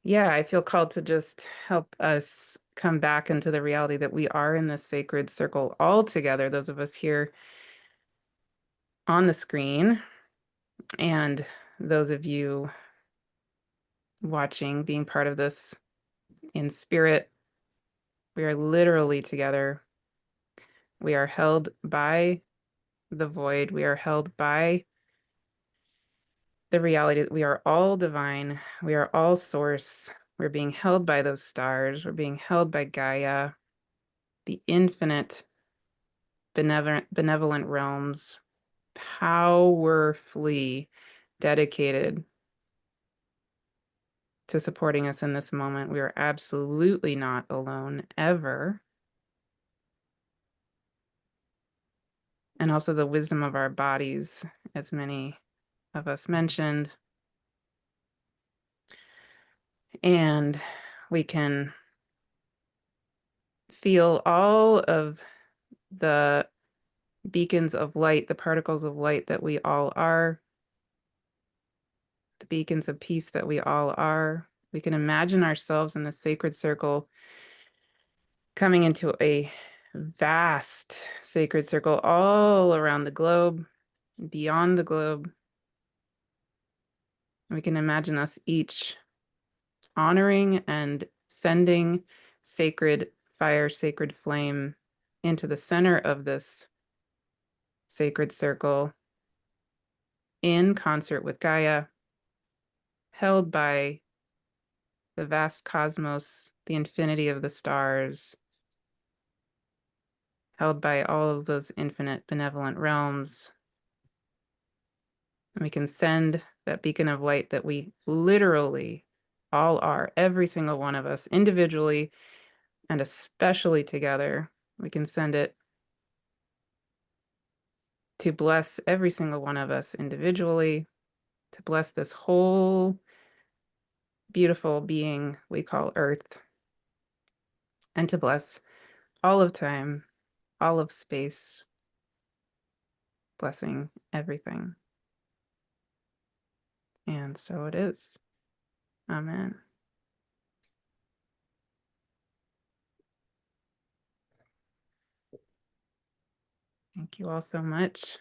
yeah, I feel called to just help us come back into the reality that we are in this sacred circle all together, those of us here on the screen, and those of you watching, being part of this in spirit. We are literally together. We are held by the void. We are held by the reality that we are all divine. We are all source. We're being held by those stars. We're being held by Gaia, the infinite benevolent realms, powerfully dedicated to supporting us in this moment. We are absolutely not alone ever. And also the wisdom of our bodies, as many of us mentioned. And we can feel all of the beacons of light, the particles of light that we all are, the beacons of peace that we all are. We can imagine ourselves in the sacred circle coming into a vast sacred circle all around the globe, beyond the globe. We can imagine us each honoring and sending sacred fire, sacred flame into the center of this sacred circle in concert with Gaia, held by the vast cosmos, the infinity of the stars, held by all of those infinite benevolent realms. And we can send that beacon of light that we literally all are, every single one of us, individually and especially together. We can send it to bless every single one of us individually, to bless this whole beautiful being we call Earth, and to bless all of time, all of space, blessing everything. And so it is. Amen. Thank you all so much.